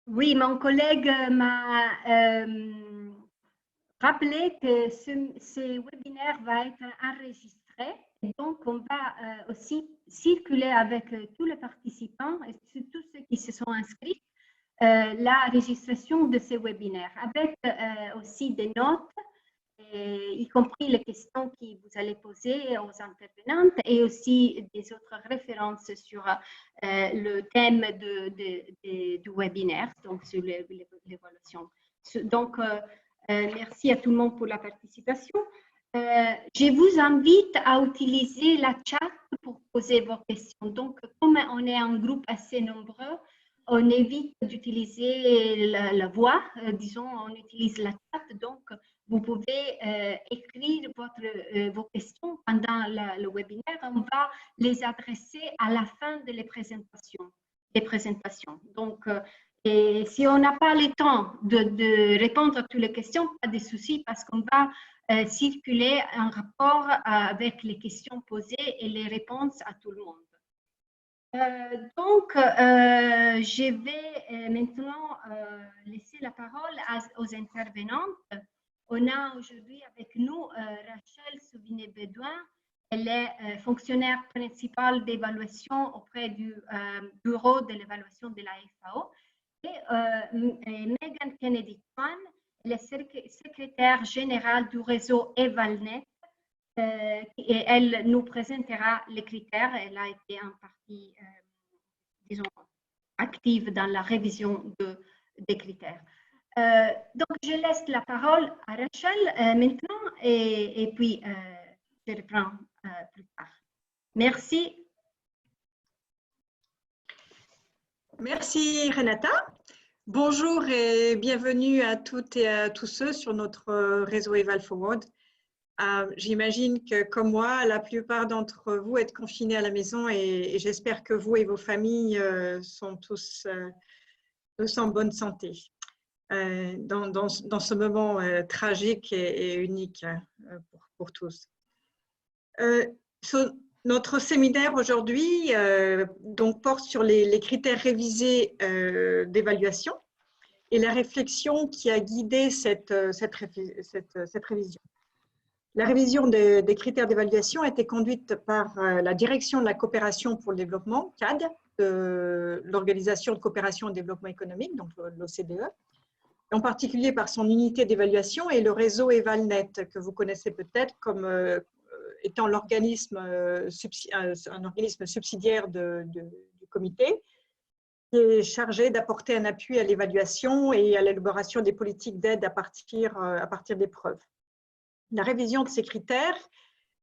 Oui, mon collègue m'a rappelé que ce webinaire va être enregistré. Et donc, on va aussi circuler avec tous les participants et tous ceux qui se sont inscrits la registration de ce webinaire avec aussi des notes, y compris les questions que vous allez poser aux intervenantes et aussi des autres références sur le thème du webinaire, donc sur l'évaluation. Donc, merci à tout le monde pour la participation. Je vous invite à utiliser la chat pour poser vos questions. Donc, comme on est un groupe assez nombreux, on évite d'utiliser la voix, disons, on utilise la chat. Donc, vous pouvez écrire vos questions pendant le webinaire. On va les adresser à la fin de les présentations. Donc, et si on n'a pas le temps de répondre à toutes les questions, pas de souci parce qu'on va circuler un rapport avec les questions posées et les réponses à tout le monde. Donc, je vais maintenant laisser la parole aux intervenantes. On a aujourd'hui avec nous Rachel Souvinet-Bédouin. Elle est fonctionnaire principale d'évaluation auprès du bureau de l'évaluation de la FAO. Et Megan Kennedy-Kwan, elle est secrétaire générale du réseau EvalNet. Et elle nous présentera les critères. Elle a été en partie, disons, active dans la révision des critères. Donc, je laisse la parole à Rachel maintenant et puis je reprends plus tard. Merci. Merci Renata. Bonjour et bienvenue à toutes et à tous ceux sur notre réseau EvalForward. J'imagine que, comme moi, la plupart d'entre vous êtes confinés à la maison et j'espère que vous et vos familles sont tous en bonne santé dans ce moment tragique et unique pour tous. Notre séminaire aujourd'hui donc porte sur les critères révisés d'évaluation et la réflexion qui a guidé cette révision. La révision des critères d'évaluation a été conduite par la Direction de la coopération pour le développement, CAD, de l'Organisation de coopération et de développement économique, donc l'OCDE, en particulier par son unité d'évaluation et le réseau EvalNet, que vous connaissez peut-être comme étant un organisme subsidiaire du comité, qui est chargé d'apporter un appui à l'évaluation et à l'élaboration des politiques d'aide à partir des preuves. La révision de ces critères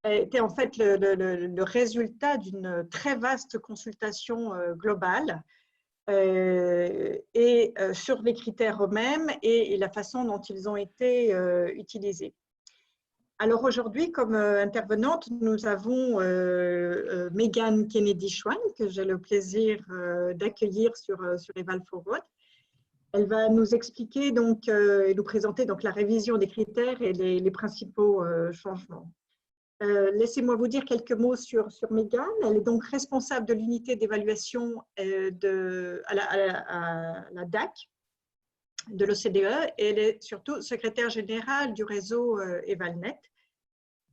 était en fait le résultat d'une très vaste consultation globale sur les critères eux-mêmes et la façon dont ils ont été utilisés. Alors aujourd'hui, comme intervenante, nous avons Megan Kennedy-Kwan, que j'ai le plaisir d'accueillir sur EvalForward. Elle va nous expliquer donc, et nous présenter donc, la révision des critères et les principaux changements. Laissez-moi vous dire quelques mots sur Megan. Elle est donc responsable de l'unité d'évaluation à la DAC de l'OCDE et elle est surtout secrétaire générale du réseau EvalNet.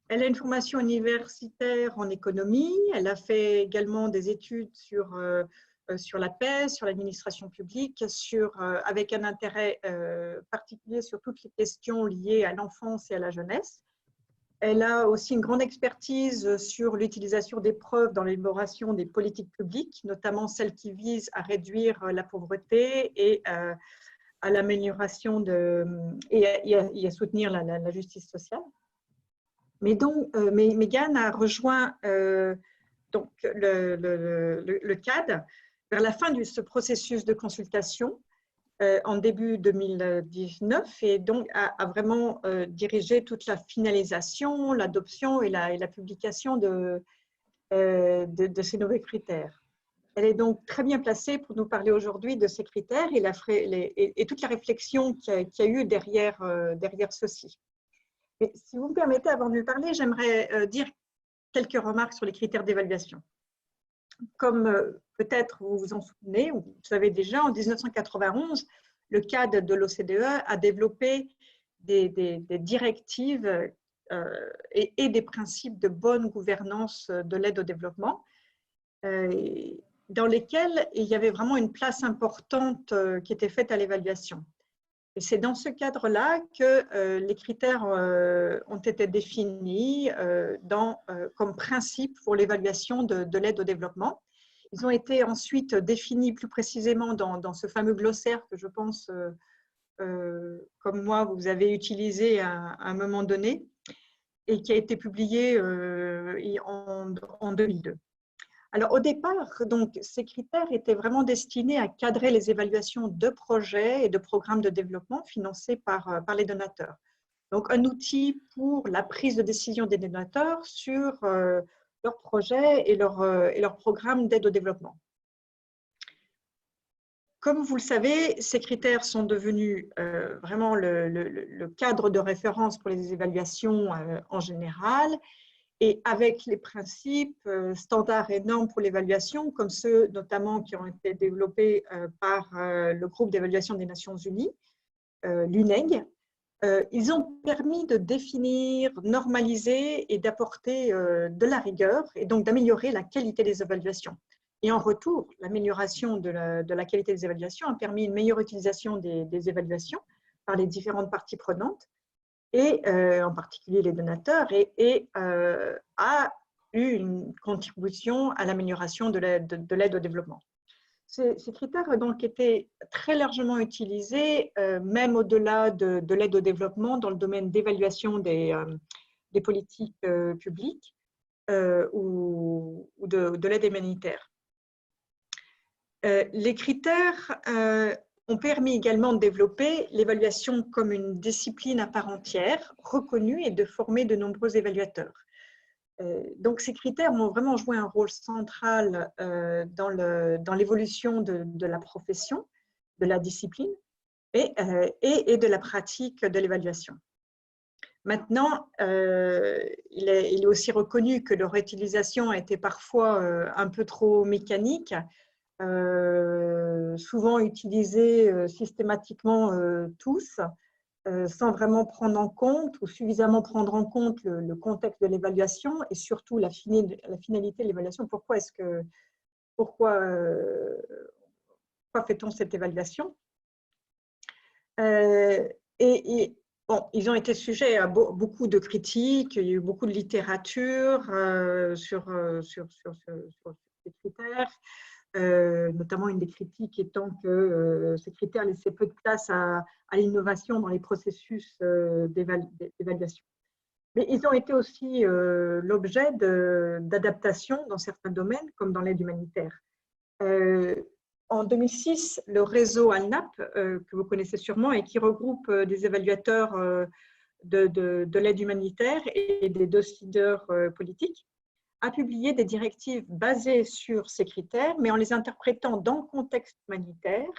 Elle a une formation universitaire en économie. Elle a fait également des études sur la paix, sur l'administration publique, avec un intérêt particulier sur toutes les questions liées à l'enfance et à la jeunesse. Elle a aussi une grande expertise sur l'utilisation des preuves dans l'élaboration des politiques publiques, notamment celles qui visent à réduire la pauvreté et à l'amélioration et à soutenir la justice sociale. Mais donc, Megan a rejoint donc le CAD vers la fin de ce processus de consultation en début 2019 et donc a vraiment dirigé toute la finalisation, l'adoption et la publication de ces nouveaux critères. Elle est donc très bien placée pour nous parler aujourd'hui de ces critères et toute la réflexion qu'il y a eu derrière ceci. Mais si vous me permettez, avant de lui parler, j'aimerais dire quelques remarques sur les critères d'évaluation. Comme peut-être vous vous en souvenez, ou vous savez déjà, en 1991, le cadre de l'OCDE a développé des directives et des principes de bonne gouvernance de l'aide au développement, dans lesquels il y avait vraiment une place importante qui était faite à l'évaluation. Et c'est dans ce cadre-là que les critères ont été définis comme principe pour l'évaluation de l'aide au développement. Ils ont été ensuite définis plus précisément dans ce fameux glossaire que je pense, comme moi, vous avez utilisé à un moment donné et qui a été publié en 2002. Alors, au départ, donc, ces critères étaient vraiment destinés à cadrer les évaluations de projets et de programmes de développement financés par les donateurs. Donc, un outil pour la prise de décision des donateurs sur leurs projets et leurs programmes d'aide au développement. Comme vous le savez, ces critères sont devenus vraiment le cadre de référence pour les évaluations en général, et avec les principes, standards et normes pour l'évaluation, comme ceux notamment qui ont été développés par le groupe d'évaluation des Nations Unies, l'UNEG, ils ont permis de définir, normaliser et d'apporter de la rigueur et donc d'améliorer la qualité des évaluations. Et en retour, l'amélioration de la qualité des évaluations a permis une meilleure utilisation des évaluations par les différentes parties prenantes, et en particulier les donateurs, et a eu une contribution à l'amélioration de l'aide au développement. Ces critères ont donc été très largement utilisés, même au-delà de l'aide au développement, dans le domaine d'évaluation des politiques publiques ou de l'aide humanitaire. Les critères ont permis également de développer l'évaluation comme une discipline à part entière, reconnue, et de former de nombreux évaluateurs. Donc, ces critères ont vraiment joué un rôle central dans l'évolution de la profession, de la discipline et de la pratique de l'évaluation. Maintenant, il est aussi reconnu que leur utilisation a été parfois un peu trop mécanique, souvent utilisés systématiquement tous, sans vraiment prendre en compte ou suffisamment prendre en compte le contexte de l'évaluation et surtout la finalité de l'évaluation. Pourquoi fait-on cette évaluation? Bon, ils ont été sujets à beaucoup de critiques, il y a eu beaucoup de littérature sur ces critères. Notamment une des critiques étant que ces critères laissaient peu de place à l'innovation dans les processus d'évaluation. Mais ils ont été aussi l'objet d'adaptations dans certains domaines, comme dans l'aide humanitaire. En 2006, le réseau ALNAP, que vous connaissez sûrement et qui regroupe des évaluateurs de l'aide humanitaire et des décideurs politiques, a publié des directives basées sur ces critères, mais en les interprétant dans le contexte humanitaire,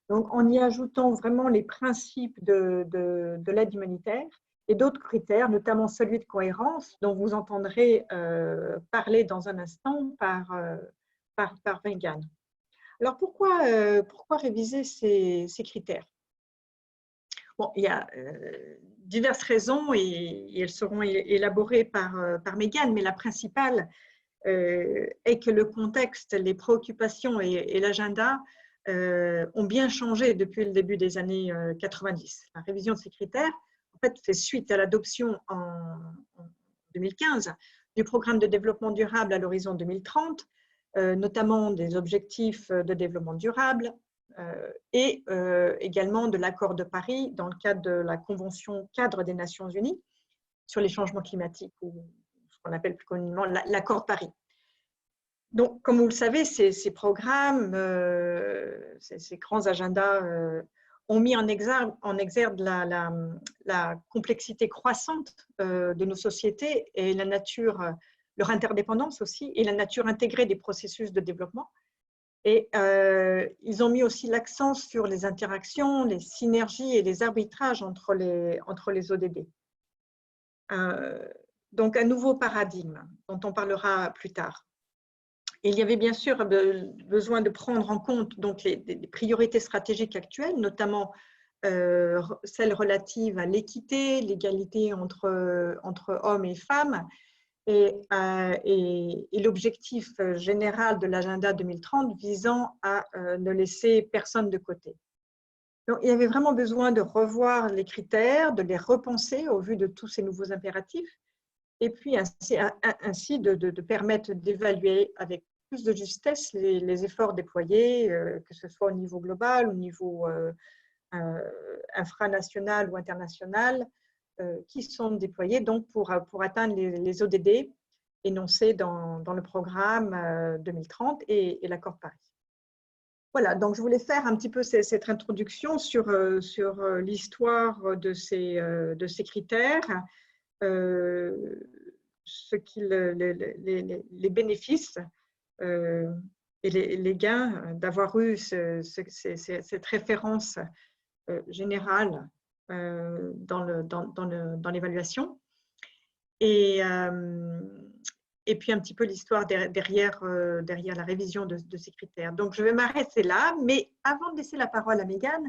donc en y ajoutant vraiment les principes de l'aide humanitaire et d'autres critères, notamment celui de cohérence, dont vous entendrez parler dans un instant par Vengan. Alors, pourquoi réviser ces critères? Bon, il y a diverses raisons et elles seront élaborées par Megan, mais la principale est que le contexte, les préoccupations et l'agenda ont bien changé depuis le début des années 90. La révision de ces critères, en fait, fait suite à l'adoption en 2015 du programme de développement durable à l'horizon 2030, notamment des objectifs de développement durable, et également de l'accord de Paris dans le cadre de la Convention cadre des Nations Unies sur les changements climatiques, ou ce qu'on appelle plus communément l'accord de Paris. Donc, comme vous le savez, ces programmes, ces grands agendas ont mis en exergue la complexité croissante de nos sociétés et la nature, leur interdépendance aussi, et la nature intégrée des processus de développement. Et ils ont mis aussi l'accent sur les interactions, les synergies et les arbitrages entre les ODD. Donc, un nouveau paradigme dont on parlera plus tard. Il y avait bien sûr besoin de prendre en compte donc, les priorités stratégiques actuelles, notamment celles relatives à l'équité, l'égalité entre hommes et femmes, et l'objectif général de l'agenda 2030 visant à ne laisser personne de côté. Donc, il y avait vraiment besoin de revoir les critères, de les repenser au vu de tous ces nouveaux impératifs, et puis ainsi de permettre d'évaluer avec plus de justesse les efforts déployés, que ce soit au niveau global, au niveau infranational ou international, qui sont déployés donc pour atteindre les ODD énoncés dans le programme 2030 et l'accord de Paris. Voilà, donc je voulais faire un petit peu cette introduction sur l'histoire de ces critères, les bénéfices et les gains d'avoir eu cette référence générale dans l'évaluation. Et puis un petit peu l'histoire derrière la révision de ces critères. Donc, je vais m'arrêter là, mais avant de laisser la parole à Mégane,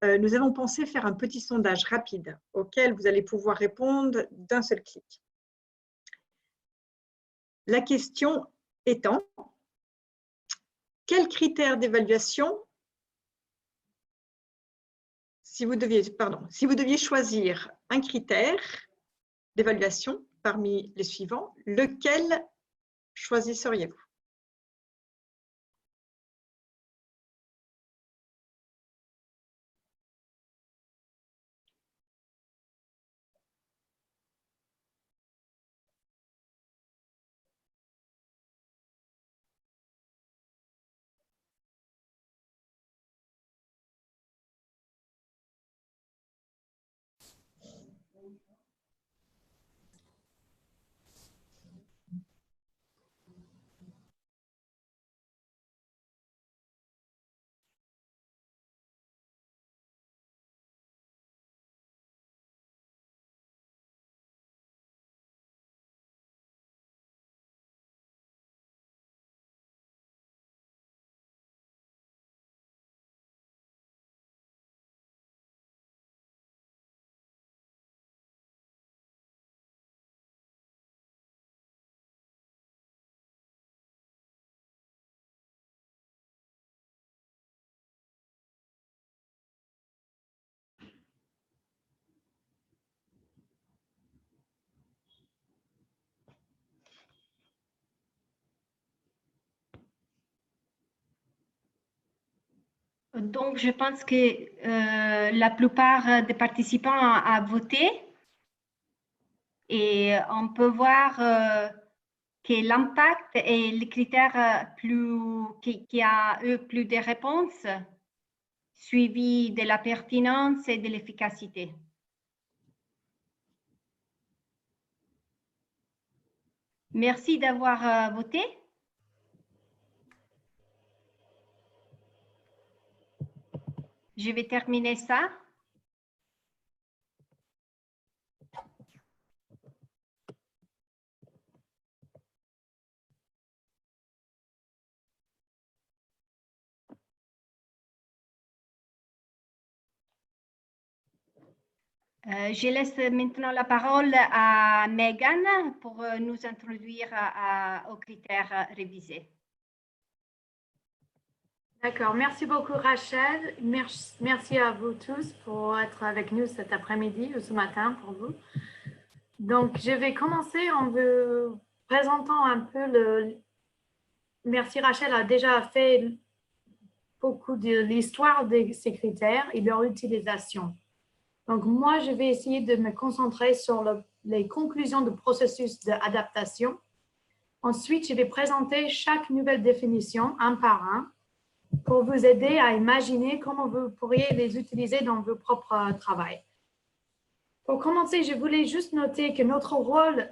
nous avons pensé faire un petit sondage rapide auquel vous allez pouvoir répondre d'un seul clic. La question étant, quels critères d'évaluation, si vous deviez choisir un critère d'évaluation parmi les suivants, lequel choisisseriez-vous? Donc, je pense que la plupart des participants a voté et on peut voir que l'impact est le critère qui a eu plus de réponses, suivi de la pertinence et de l'efficacité. Merci d'avoir voté. Je vais terminer ça. Je laisse maintenant la parole à Mégane pour nous introduire aux critères révisés. D'accord, merci beaucoup Rachel. Merci à vous tous pour être avec nous cet après-midi ou ce matin pour vous. Donc, je vais commencer en vous présentant un peu Merci Rachel a déjà fait beaucoup de l'histoire de ces critères et leur utilisation. Donc, moi, je vais essayer de me concentrer sur les conclusions du processus d'adaptation. Ensuite, je vais présenter chaque nouvelle définition un par un pour vous aider à imaginer comment vous pourriez les utiliser dans vos propres travaux. Pour commencer, je voulais juste noter que notre rôle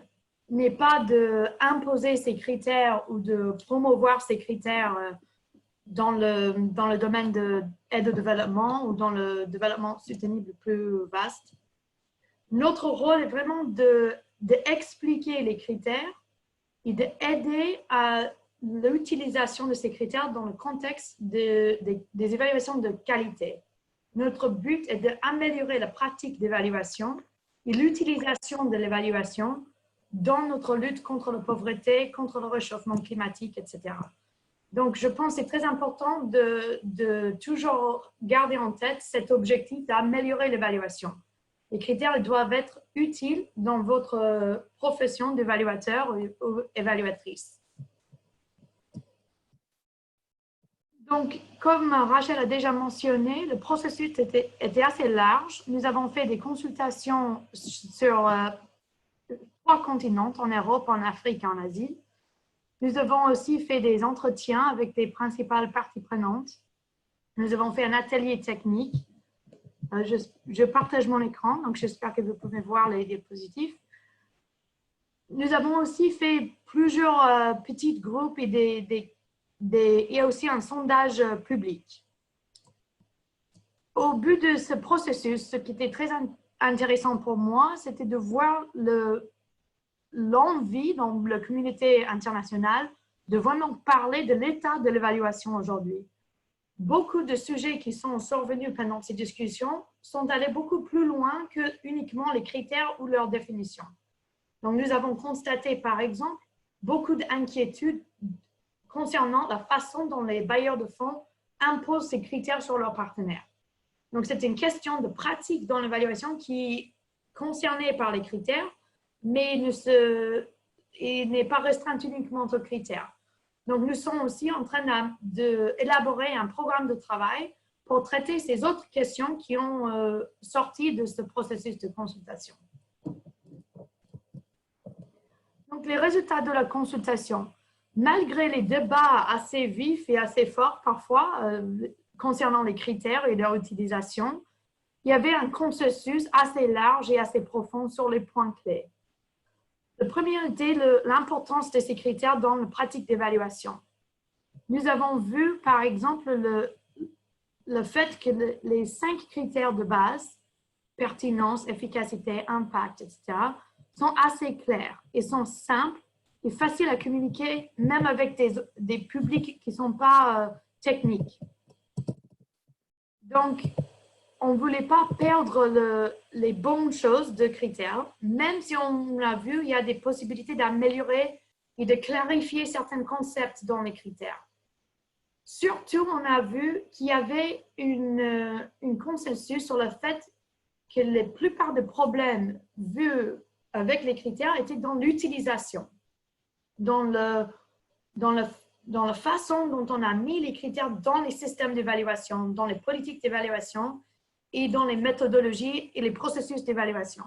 n'est pas d'imposer ces critères ou de promouvoir ces critères dans le domaine de l'aide au développement ou dans le développement sostenible plus vaste. Notre rôle est vraiment d'expliquer les critères et d'aider à l'utilisation de ces critères dans le contexte des évaluations de qualité. Notre but est d'améliorer la pratique d'évaluation et l'utilisation de l'évaluation dans notre lutte contre la pauvreté, contre le réchauffement climatique, etc. Donc, je pense que c'est très important de toujours garder en tête cet objectif d'améliorer l'évaluation. Les critères doivent être utiles dans votre profession d'évaluateur ou évaluatrice. Donc, comme Rachel a déjà mentionné, le processus était assez large. Nous avons fait des consultations sur 3 continents, en Europe, en Afrique et en Asie. Nous avons aussi fait des entretiens avec les principales parties prenantes. Nous avons fait un atelier technique. Je partage mon écran, donc j'espère que vous pouvez voir les diapositifs. Nous avons aussi fait plusieurs petits groupes et il y a aussi un sondage public. Au but de ce processus, ce qui était très intéressant pour moi, c'était de voir l'envie dans la communauté internationale de vraiment parler de l'état de l'évaluation aujourd'hui. Beaucoup de sujets qui sont survenus pendant ces discussions sont allés beaucoup plus loin que uniquement les critères ou leurs définitions. Donc, nous avons constaté, par exemple, beaucoup d'inquiétudes concernant la façon dont les bailleurs de fonds imposent ces critères sur leurs partenaires. Donc, c'est une question de pratique dans l'évaluation qui est concernée par les critères, mais n'est pas restreinte uniquement aux critères. Donc, nous sommes aussi en train d'élaborer un programme de travail pour traiter ces autres questions qui ont sorti de ce processus de consultation. Donc, les résultats de la consultation. Malgré les débats assez vifs et assez forts parfois concernant les critères et leur utilisation, il y avait un consensus assez large et assez profond sur les points clés. Le premier était l'importance de ces critères dans la pratique d'évaluation. Nous avons vu, par exemple, le fait que les 5 critères de base, pertinence, efficacité, impact, etc., sont assez clairs et sont simples et faciles à communiquer, même avec des publics qui ne sont pas techniques. Donc, on ne voulait pas perdre les bonnes choses de critères, même si on a vu, il y a des possibilités d'améliorer et de clarifier certains concepts dans les critères. Surtout, on a vu qu'il y avait une consensus sur le fait que la plupart des problèmes vus avec les critères étaient dans l'utilisation, dans la façon dont on a mis les critères dans les systèmes d'évaluation, dans les politiques d'évaluation et dans les méthodologies et les processus d'évaluation.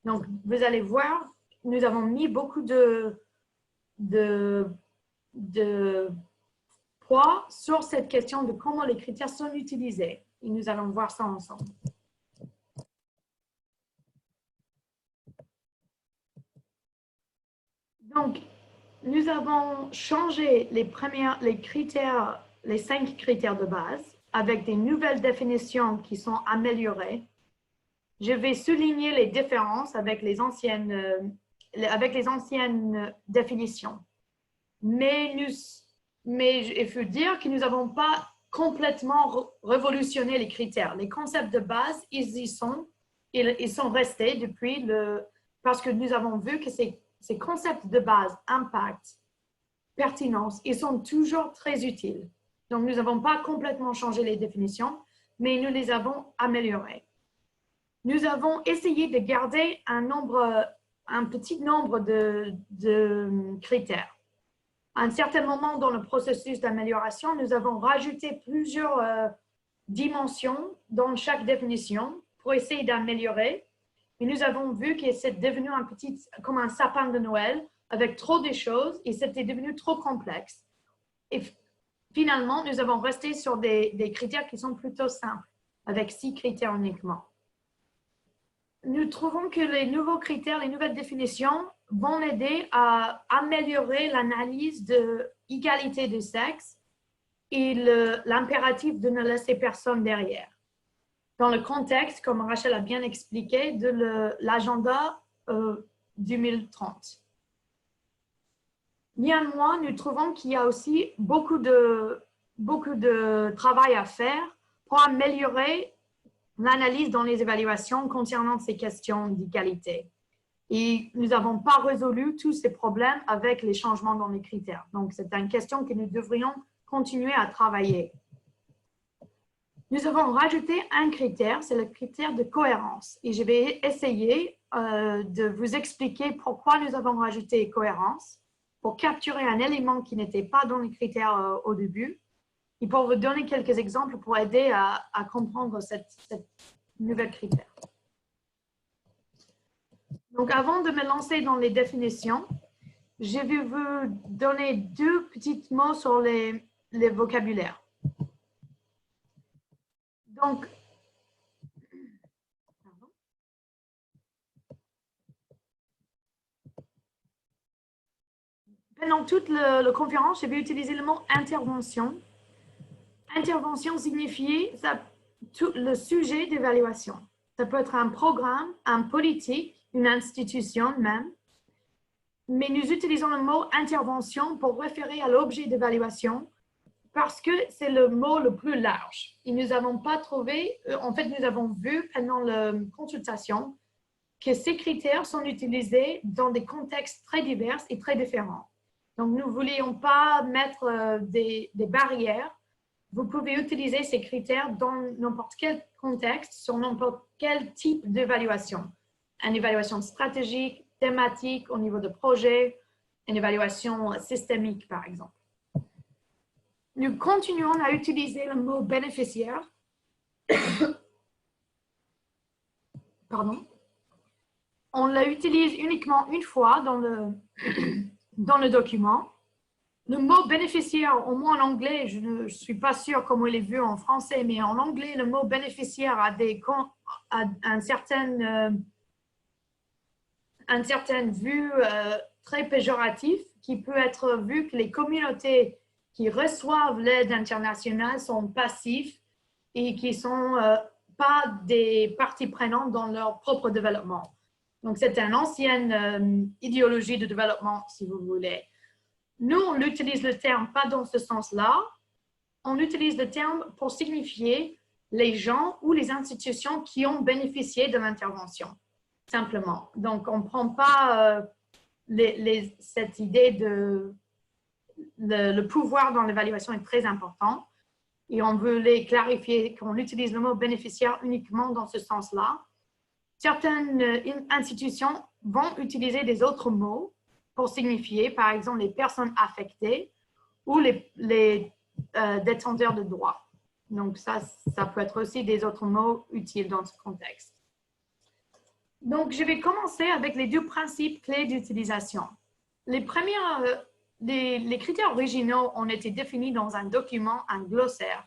Donc, vous allez voir, nous avons mis beaucoup de poids sur cette question de comment les critères sont utilisés. Et nous allons voir ça ensemble. Donc, nous avons changé les 5 critères de base avec des nouvelles définitions qui sont améliorées. Je vais souligner les différences avec les anciennes définitions. Mais il faut dire que nous n'avons pas complètement révolutionné les critères. Les concepts de base, ils sont restés depuis parce que nous avons vu que ces concepts de base, impact, pertinence, ils sont toujours très utiles. Donc, nous n'avons pas complètement changé les définitions, mais nous les avons améliorées. Nous avons essayé de garder un petit nombre de critères. À un certain moment dans le processus d'amélioration, nous avons rajouté plusieurs dimensions dans chaque définition pour essayer d'améliorer. Et nous avons vu que c'est devenu comme un sapin de Noël avec trop de choses et c'était devenu trop complexe. Et finalement, nous avons resté sur des critères qui sont plutôt simples, avec 6 critères uniquement. Nous trouvons que les nouveaux critères, les nouvelles définitions vont aider à améliorer l'analyse de l'égalité des sexes et l'impératif de ne laisser personne derrière. Dans le contexte, comme Rachel a bien expliqué, de l'agenda 2030. Néanmoins, nous trouvons qu'il y a aussi beaucoup de travail à faire pour améliorer l'analyse dans les évaluations concernant ces questions d'égalité. Et nous n'avons pas résolu tous ces problèmes avec les changements dans les critères. Donc, c'est une question que nous devrions continuer à travailler. Nous avons rajouté un critère, c'est le critère de cohérence. Et je vais essayer de vous expliquer pourquoi nous avons rajouté cohérence, pour capturer un élément qui n'était pas dans les critères au début, et pour vous donner quelques exemples pour aider à comprendre cette nouvelle critère. Donc, avant de me lancer dans les définitions, je vais vous donner deux petits mots sur les vocabulaires. Donc, pendant toute la conférence, je vais utiliser le mot intervention. Intervention signifie le sujet d'évaluation. Ça peut être un programme, un politique, une institution même. Mais nous utilisons le mot intervention pour référer à l'objet d'évaluation parce que c'est le mot le plus large. Et nous n'avons pas trouvé, en fait, nous avons vu pendant la consultation que ces critères sont utilisés dans des contextes très divers et très différents. Donc, nous ne voulions pas mettre des barrières. Vous pouvez utiliser ces critères dans n'importe quel contexte, sur n'importe quel type d'évaluation. Une évaluation stratégique, thématique, au niveau de projet, une évaluation systémique, par exemple. Nous continuons à utiliser le mot bénéficiaire. Pardon. On l'utilise uniquement une fois dans le document. Le mot bénéficiaire, au moins en anglais, je ne suis pas sûre comment il est vu en français, mais en anglais, le mot bénéficiaire a une certaine vue très péjorative qui peut être vue que les communautés qui reçoivent l'aide internationale sont passifs et qui ne sont pas des parties prenantes dans leur propre développement. Donc, c'est une ancienne idéologie de développement, si vous voulez. Nous, on utilise le terme pas dans ce sens-là. On utilise le terme pour signifier les gens ou les institutions qui ont bénéficié de l'intervention, simplement. Donc, on ne prend pas cette idée de le pouvoir dans l'évaluation est très important. Et on voulait clarifier qu'on utilise le mot bénéficiaire uniquement dans ce sens-là. Certaines institutions vont utiliser des autres mots pour signifier, par exemple, les personnes affectées ou les détenteurs de droits. Donc, ça peut être aussi des autres mots utiles dans ce contexte. Donc, je vais commencer avec les deux principes clés d'utilisation. Les critères originaux ont été définis dans un document, un glossaire,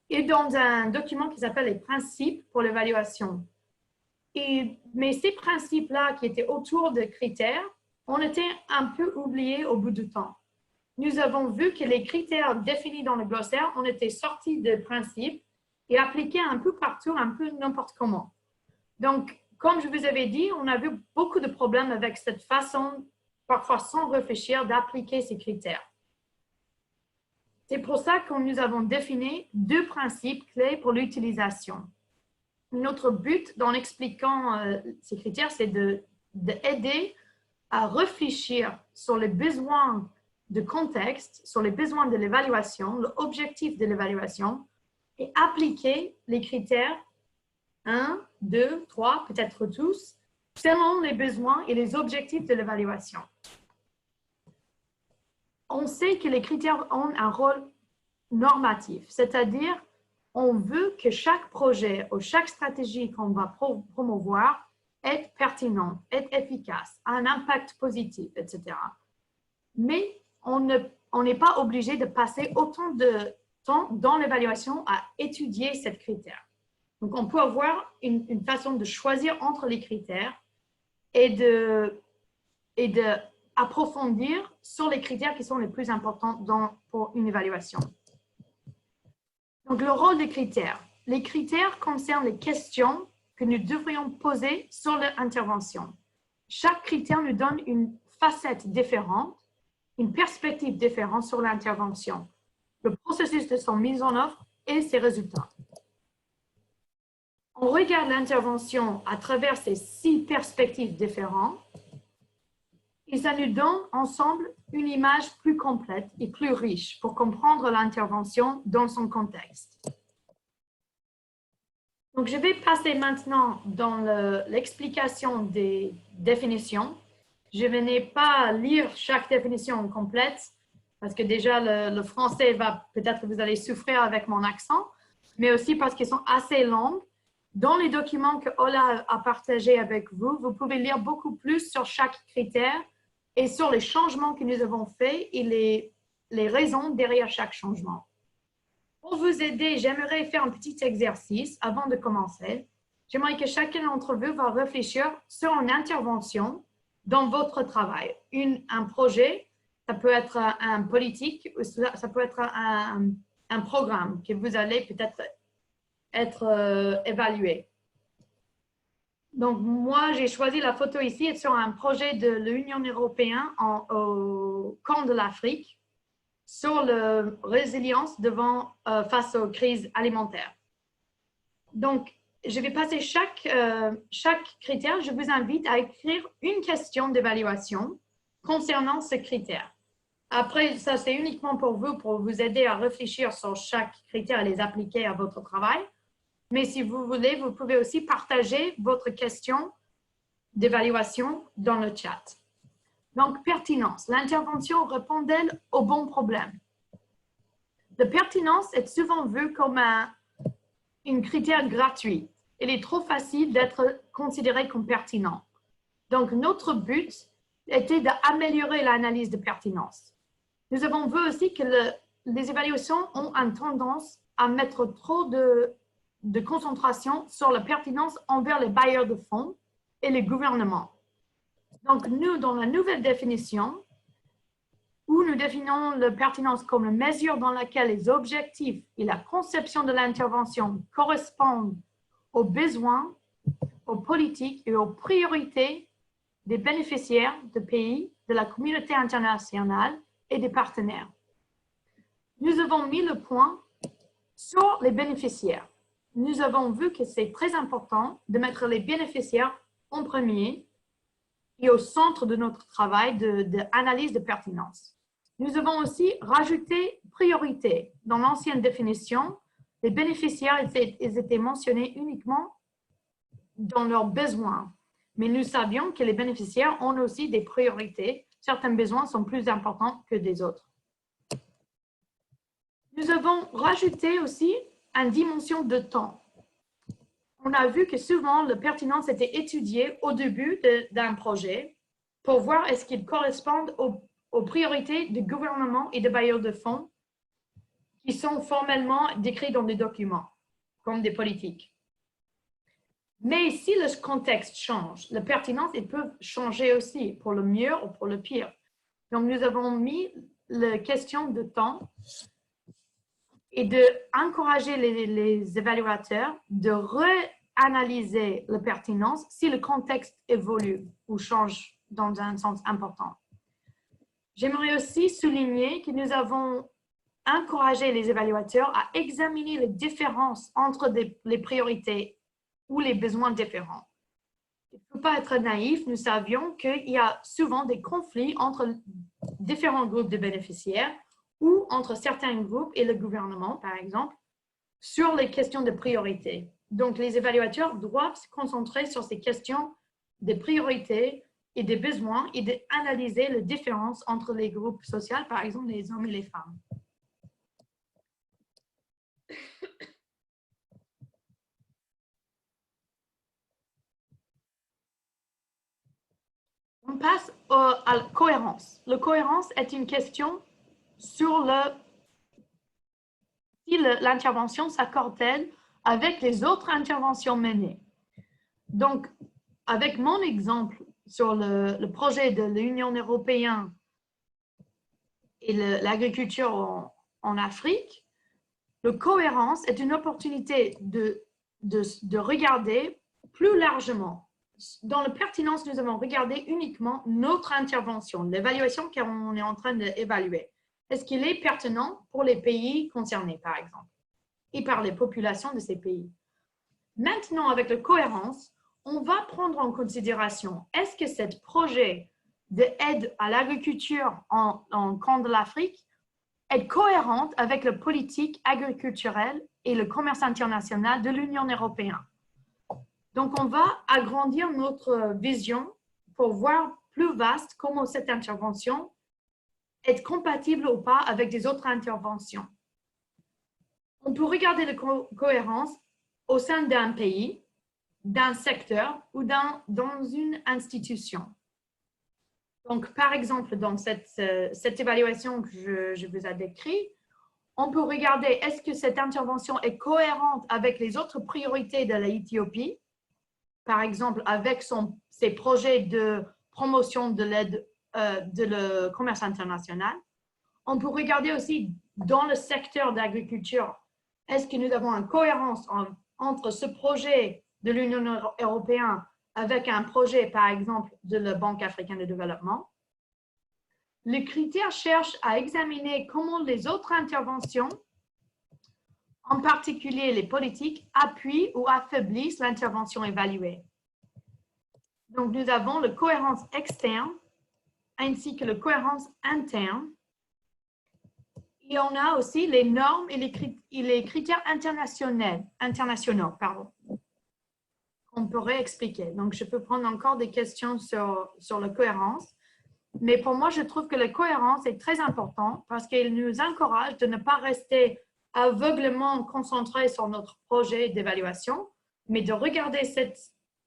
et dans un document qui s'appelle les principes pour l'évaluation. Mais ces principes-là qui étaient autour des critères ont été un peu oubliés au bout du temps. Nous avons vu que les critères définis dans le glossaire ont été sortis des principes et appliqués un peu partout, un peu n'importe comment. Donc, comme je vous avais dit, on a vu beaucoup de problèmes avec cette façon, parfois sans réfléchir, d'appliquer ces critères. C'est pour ça que nous avons défini deux principes clés pour l'utilisation. Notre but dans expliquant ces critères, c'est d'aider à réfléchir sur les besoins de contexte, sur les besoins de l'évaluation, l'objectif de l'évaluation, et appliquer les critères 1, 2, 3, peut-être tous, selon les besoins et les objectifs de l'évaluation. On sait que les critères ont un rôle normatif, c'est-à-dire on veut que chaque projet ou chaque stratégie qu'on va promouvoir est pertinente, est efficace, a un impact positif, etc. Mais on n'est pas obligé de passer autant de temps dans l'évaluation à étudier ces critères. Donc, on peut avoir une façon de choisir entre les critères et d'approfondir sur les critères qui sont les plus importants pour une évaluation. Donc, le rôle des critères. Les critères concernent les questions que nous devrions poser sur l'intervention. Chaque critère nous donne une facette différente une perspective différente sur l'intervention, le processus de son mise en œuvre et ses résultats. On regarde l'intervention à travers ces 6 perspectives différentes et ça nous donne ensemble une image plus complète et plus riche pour comprendre l'intervention dans son contexte. Donc, je vais passer maintenant dans l'explication des définitions. Je ne vais pas lire chaque définition complète parce que déjà le français va peut-être vous allez souffrir avec mon accent, mais aussi parce qu'ils sont assez longs. Dans les documents que Ola a partagés avec vous, vous pouvez lire beaucoup plus sur chaque critère et sur les changements que nous avons faits et les raisons derrière chaque changement. Pour vous aider, j'aimerais faire un petit exercice avant de commencer. J'aimerais que chacun d'entre vous va réfléchir sur une intervention dans votre travail. Un projet, ça peut être un politique, ou ça peut être un programme que vous allez peut-être être évalué. Donc, moi, j'ai choisi la photo ici sur un projet de l'Union européenne au Corne de l'Afrique sur la résilience face aux crises alimentaires. Donc, je vais passer chaque critère. Je vous invite à écrire une question d'évaluation concernant ce critère. Après, ça, c'est uniquement pour vous aider à réfléchir sur chaque critère et les appliquer à votre travail. Mais si vous voulez, vous pouvez aussi partager votre question d'évaluation dans le chat. Donc, pertinence. L'intervention répond-elle au bon problème? La pertinence est souvent vue comme un critère gratuit. Il est trop facile d'être considéré comme pertinent. Donc, notre but était d'améliorer l'analyse de pertinence. Nous avons vu aussi que les évaluations ont une tendance à mettre trop de concentration sur la pertinence envers les bailleurs de fonds et les gouvernements. Donc, nous, dans la nouvelle définition, où nous définissons la pertinence comme la mesure dans laquelle les objectifs et la conception de l'intervention correspondent aux besoins, aux politiques et aux priorités des bénéficiaires de pays, de la communauté internationale et des partenaires. Nous avons mis le point sur les bénéficiaires. Nous avons vu que c'est très important de mettre les bénéficiaires en premier et au centre de notre travail d'analyse de pertinence. Nous avons aussi rajouté priorité. Dans l'ancienne définition, les bénéficiaires ils étaient mentionnés uniquement dans leurs besoins. Mais nous savions que les bénéficiaires ont aussi des priorités. Certains besoins sont plus importants que des autres. Nous avons rajouté aussi une dimension de temps. On a vu que souvent, la pertinence était étudiée au début d'un projet pour voir est-ce qu'il correspond aux priorités du gouvernement et des bailleurs de fonds qui sont formellement décrits dans des documents, comme des politiques. Mais si le contexte change, la pertinence, elle peut changer aussi pour le mieux ou pour le pire. Donc, nous avons mis la question de temps et d'encourager les évaluateurs de réanalyser la pertinence si le contexte évolue ou change dans un sens important. J'aimerais aussi souligner que nous avons encouragé les évaluateurs à examiner les différences entre les priorités ou les besoins différents. Il ne faut pas être naïf, nous savions qu'il y a souvent des conflits entre différents groupes de bénéficiaires ou entre certains groupes et le gouvernement, par exemple, sur les questions de priorité. Donc, les évaluateurs doivent se concentrer sur ces questions de priorité et des besoins et d'analyser les différences entre les groupes sociaux, par exemple les hommes et les femmes. On passe à la cohérence. La cohérence est une question sur si l'intervention s'accorde-t-elle avec les autres interventions menées. Donc, avec mon exemple sur le projet de l'Union européenne et l'agriculture en Afrique, la cohérence est une opportunité de regarder plus largement dans la pertinence, nous avons regardé uniquement notre intervention, l'évaluation qu'on est en train d'évaluer. Est-ce qu'il est pertinent pour les pays concernés, par exemple, et par les populations de ces pays? Maintenant, avec la cohérence, on va prendre en considération, est-ce que ce projet d'aide à l'agriculture en camp de l'Afrique est cohérente avec la politique agriculturelle et le commerce international de l'Union européenne? Donc, on va agrandir notre vision pour voir plus vaste comment cette intervention est compatible ou pas avec des autres interventions. On peut regarder la cohérence au sein d'un pays, d'un secteur ou dans une institution. Donc, par exemple, dans cette évaluation que je vous ai décrite, on peut regarder est-ce que cette intervention est cohérente avec les autres priorités de l'Éthiopie, par exemple avec ses projets de promotion de l'aide le commerce international. On peut regarder aussi dans le secteur d'agriculture, est-ce que nous avons une cohérence entre ce projet de l'Union européenne avec un projet, par exemple, de la Banque africaine de développement. Les critères cherchent à examiner comment les autres interventions, en particulier les politiques, appuient ou affaiblissent l'intervention évaluée. Donc, nous avons la cohérence externe ainsi que la cohérence interne. Et on a aussi les normes et les critères internationaux, qu'on pourrait expliquer. Donc, je peux prendre encore des questions sur la cohérence. Mais pour moi, je trouve que la cohérence est très importante parce qu'elle nous encourage de ne pas rester aveuglément concentrés sur notre projet d'évaluation, mais de regarder cette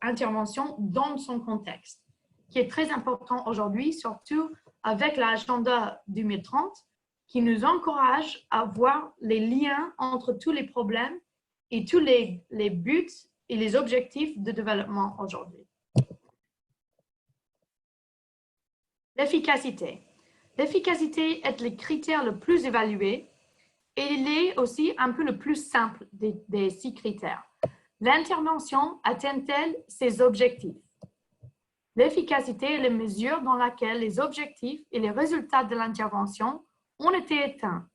intervention dans son contexte, qui est très important aujourd'hui, surtout avec l'agenda 2030, qui nous encourage à voir les liens entre tous les problèmes et tous les buts et les objectifs de développement aujourd'hui. L'efficacité. L'efficacité est le critère le plus évalué et il est aussi un peu le plus simple des 6 critères. L'intervention atteint-elle ses objectifs? L'efficacité est la mesure dans laquelle les objectifs et les résultats de l'intervention ont été atteints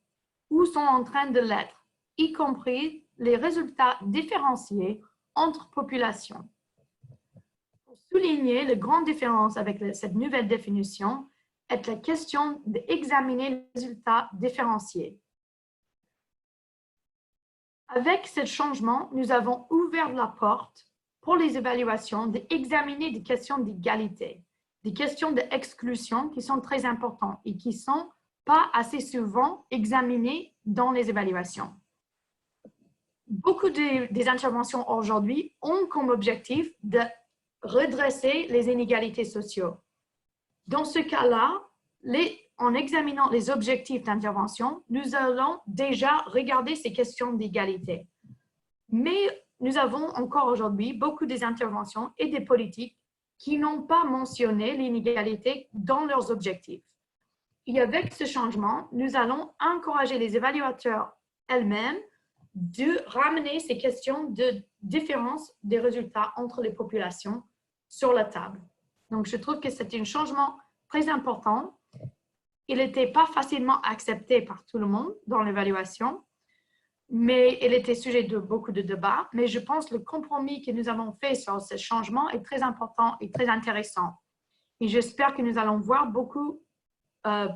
ou sont en train de l'être, y compris les résultats différenciés entre populations. Pour souligner la grande différence avec cette nouvelle définition est la question d'examiner les résultats différenciés. Avec ce changement, nous avons ouvert la porte pour les évaluations d'examiner des questions d'égalité, des questions d'exclusion qui sont très importantes et qui ne sont pas assez souvent examinées dans les évaluations. Beaucoup des interventions aujourd'hui ont comme objectif de redresser les inégalités sociales. Dans ce cas-là, en examinant les objectifs d'intervention, nous allons déjà regarder ces questions d'égalité. Mais nous avons encore aujourd'hui beaucoup des interventions et des politiques qui n'ont pas mentionné l'inégalité dans leurs objectifs. Et avec ce changement, nous allons encourager les évaluateurs elles-mêmes de ramener ces questions de différence des résultats entre les populations sur la table. Donc, je trouve que c'est un changement très important. Il n'était pas facilement accepté par tout le monde dans l'évaluation, mais il était sujet de beaucoup de débats. Mais je pense que le compromis que nous avons fait sur ce changement est très important et très intéressant. Et j'espère que nous allons voir beaucoup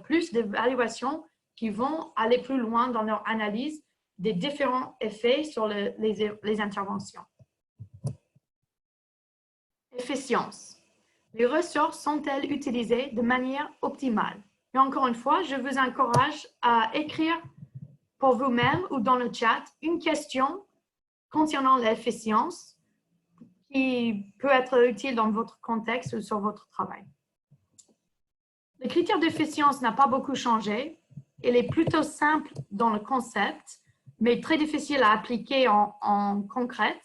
plus d'évaluations qui vont aller plus loin dans leur analyse des différents effets sur les interventions. Efficience. Les ressources sont-elles utilisées de manière optimale? Et encore une fois, je vous encourage à écrire pour vous-même ou dans le chat une question concernant l'efficience qui peut être utile dans votre contexte ou sur votre travail. Le critère d'efficience n'a pas beaucoup changé. Il est plutôt simple dans le concept, mais très difficile à appliquer en concret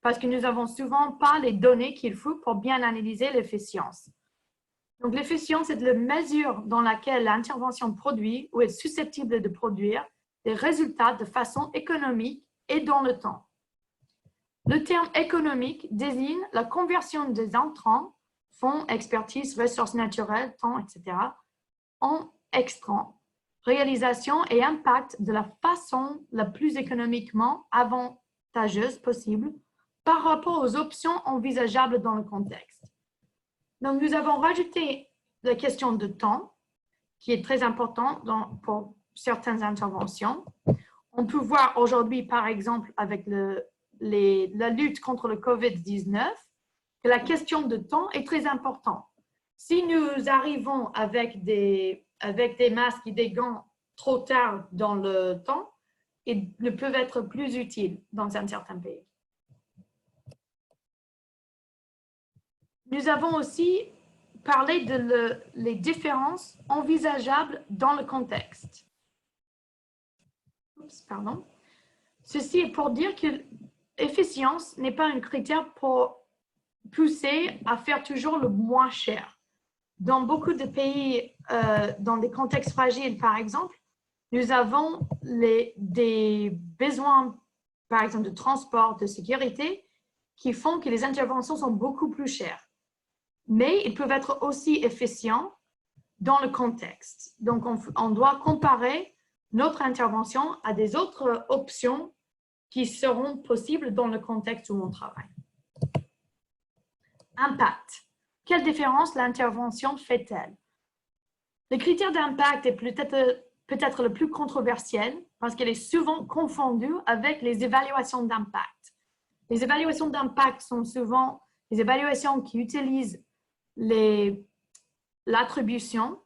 parce que nous n'avons souvent pas les données qu'il faut pour bien analyser l'efficience. Donc, l'efficience est la mesure dans laquelle l'intervention produit ou est susceptible de produire des résultats de façon économique et dans le temps. Le terme économique désigne la conversion des entrants, fonds, expertise, ressources naturelles, temps, etc., en extrants, réalisation et impact de la façon la plus économiquement avantageuse possible par rapport aux options envisageables dans le contexte. Donc, nous avons rajouté la question de temps, qui est très important pour certaines interventions. On peut voir aujourd'hui, par exemple, avec la lutte contre le COVID-19, que la question de temps est très importante. Si nous arrivons avec des masques et des gants trop tard dans le temps, ils ne peuvent être plus utiles dans un certain pays. Nous avons aussi parlé les différences envisageables dans le contexte. Oups, pardon. Ceci est pour dire que l'efficience n'est pas un critère pour pousser à faire toujours le moins cher. Dans beaucoup de pays, dans des contextes fragiles, par exemple, nous avons des besoins, par exemple, de transport, de sécurité, qui font que les interventions sont beaucoup plus chères. Mais ils peuvent être aussi efficients dans le contexte. Donc, on doit comparer notre intervention à des autres options qui seront possibles dans le contexte où on travaille. Impact. Quelle différence l'intervention fait-elle? Le critère d'impact est peut-être le plus controversiel parce qu'il est souvent confondu avec les évaluations d'impact. Les évaluations d'impact sont souvent les évaluations qui utilisent l'attribution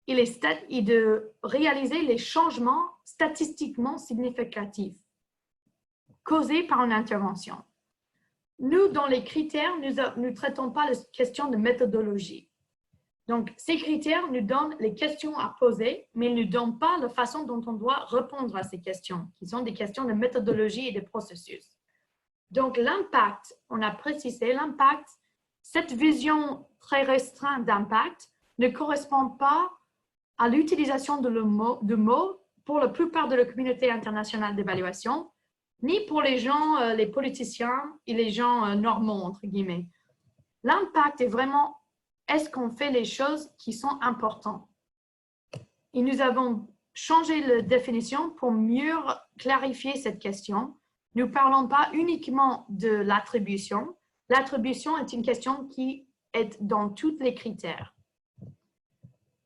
et de réaliser les changements statistiquement significatifs causés par une intervention. Nous, dans les critères, nous ne traitons pas les questions de méthodologie. Donc, ces critères nous donnent les questions à poser, mais ils ne nous donnent pas la façon dont on doit répondre à ces questions, qui sont des questions de méthodologie et de processus. Donc, l'impact, on a précisé l'impact, cette vision très restreinte d'impact ne correspond pas à l'utilisation de mots pour la plupart de la communauté internationale d'évaluation, ni pour les gens, les politiciens et les gens normaux, entre guillemets. L'impact est vraiment, est-ce qu'on fait les choses qui sont importantes? Et nous avons changé la définition pour mieux clarifier cette question. Nous ne parlons pas uniquement de l'attribution. L'attribution est une question qui est dans tous les critères.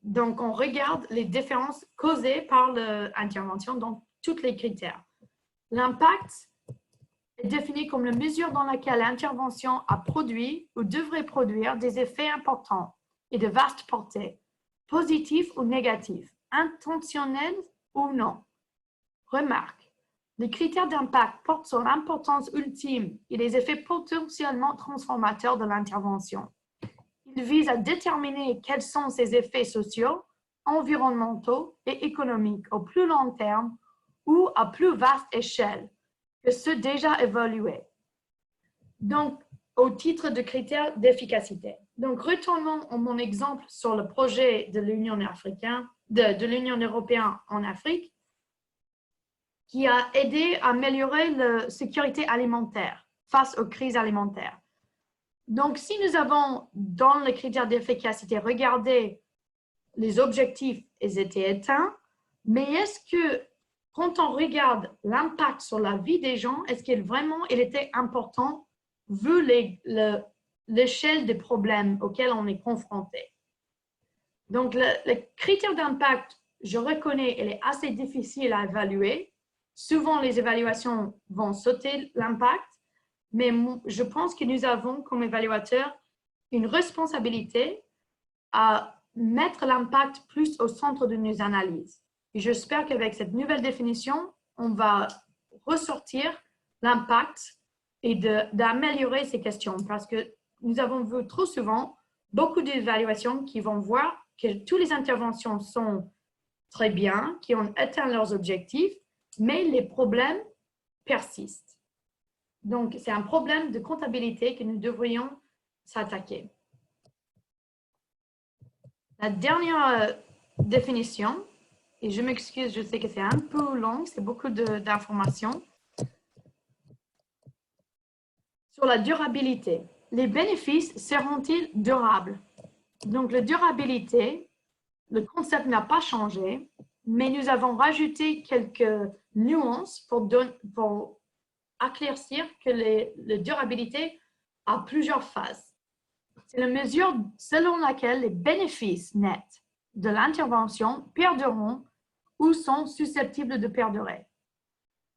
Donc, on regarde les différences causées par l'intervention dans tous les critères. L'impact est défini comme la mesure dans laquelle l'intervention a produit ou devrait produire des effets importants et de vaste portée, positifs ou négatifs, intentionnels ou non. Remarque, les critères d'impact portent sur l'importance ultime et les effets potentiellement transformateurs de l'intervention. Ils visent à déterminer quels sont ces effets sociaux, environnementaux et économiques au plus long terme ou à plus vaste échelle que ceux déjà évalués. Donc, au titre de critères d'efficacité. Donc, retournons à mon exemple sur le projet de l'Union africaine, de l'Union européenne en Afrique, qui a aidé à améliorer la sécurité alimentaire face aux crises alimentaires. Donc, si nous avons, dans les critères d'efficacité, regardé les objectifs, ils étaient atteints, mais est-ce que, quand on regarde l'impact sur la vie des gens, est-ce qu'il vraiment il était important vu l'échelle des problèmes auxquels on est confronté? Donc, le critère d'impact, je reconnais, il est assez difficile à évaluer. Souvent, les évaluations vont sauter l'impact, mais je pense que nous avons, comme évaluateurs, une responsabilité à mettre l'impact plus au centre de nos analyses. Et j'espère qu'avec cette nouvelle définition, on va ressortir l'impact et d'améliorer ces questions parce que nous avons vu trop souvent beaucoup d'évaluations qui vont voir que toutes les interventions sont très bien, qui ont atteint leurs objectifs, mais les problèmes persistent. Donc, c'est un problème de comptabilité que nous devrions s'attaquer. La dernière définition, et je m'excuse, je sais que c'est un peu long, c'est beaucoup d'informations. sur la durabilité. Les bénéfices seront-ils durables? Donc, la durabilité, le concept n'a pas changé, mais nous avons rajouté quelques nuances pour éclaircir que la durabilité a plusieurs phases. C'est la mesure selon laquelle les bénéfices nets de l'intervention perdureront ou sont susceptibles de perdurer.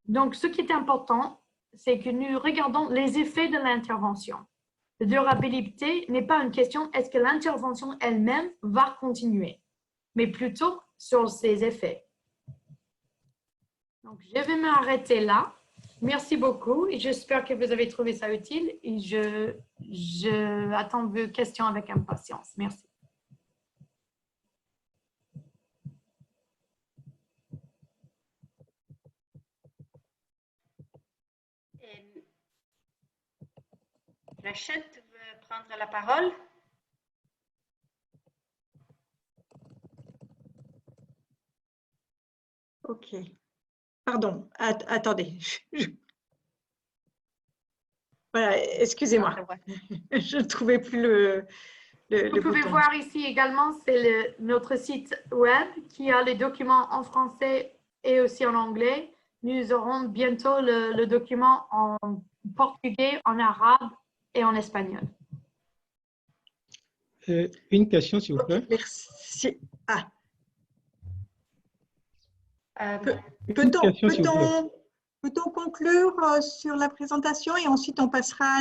Donc, ce qui est important, c'est que nous regardons les effets de l'intervention. La durabilité n'est pas une question est-ce que l'intervention elle-même va continuer, mais plutôt sur ses effets. Donc, je vais m'arrêter là. Merci beaucoup et j'espère que vous avez trouvé ça utile et je attends vos questions avec impatience. Merci. Rachel, tu veux prendre la parole? Ok. Pardon, attendez. Voilà, excusez-moi. Je ne trouvais plus le Vous pouvez bouton. voir ici également, c'est notre site web qui a les documents en français et aussi en anglais. Nous aurons bientôt le document en portugais, en arabe et en espagnol. Une question, s'il vous plaît. Merci. Ah. Peut-on conclure sur la présentation et ensuite on passera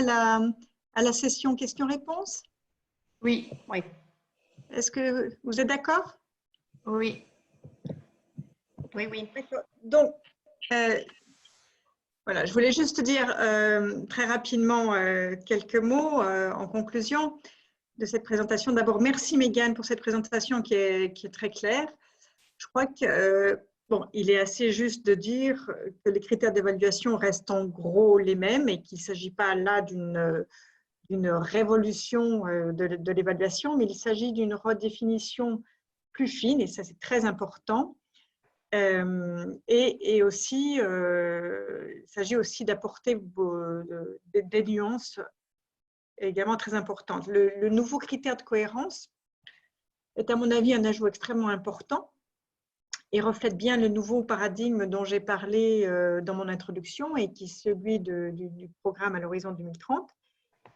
à la session questions-réponses? Oui. Oui. Est-ce que vous êtes d'accord? Oui. Oui, oui. Donc, voilà, je voulais juste dire très rapidement quelques mots en conclusion de cette présentation. D'abord, merci Mégane pour cette présentation qui est très claire. Je crois que bon, il est assez juste de dire que les critères d'évaluation restent en gros les mêmes et qu'il ne s'agit pas là d'une révolution de l'évaluation, mais il s'agit d'une redéfinition plus fine, et ça c'est très important. Et aussi, il s'agit aussi d'apporter des nuances également très importantes. Le nouveau critère de cohérence est à mon avis un ajout extrêmement important et reflète bien le nouveau paradigme dont j'ai parlé dans mon introduction et qui est celui du programme à l'horizon 2030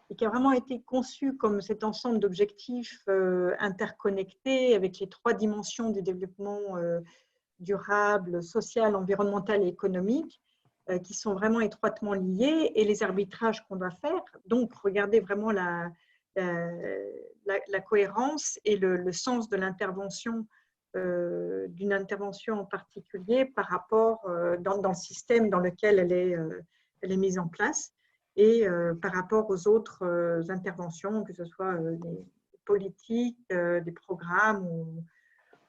et qui a vraiment été conçu comme cet ensemble d'objectifs interconnectés avec les 3 dimensions du développement durable, social, environnemental et économique qui sont vraiment étroitement liés et les arbitrages qu'on doit faire. Donc, regardez vraiment la cohérence et le sens de l'intervention d'une intervention en particulier par rapport dans le système dans lequel elle est mise en place et par rapport aux autres interventions, que ce soit des politiques, des programmes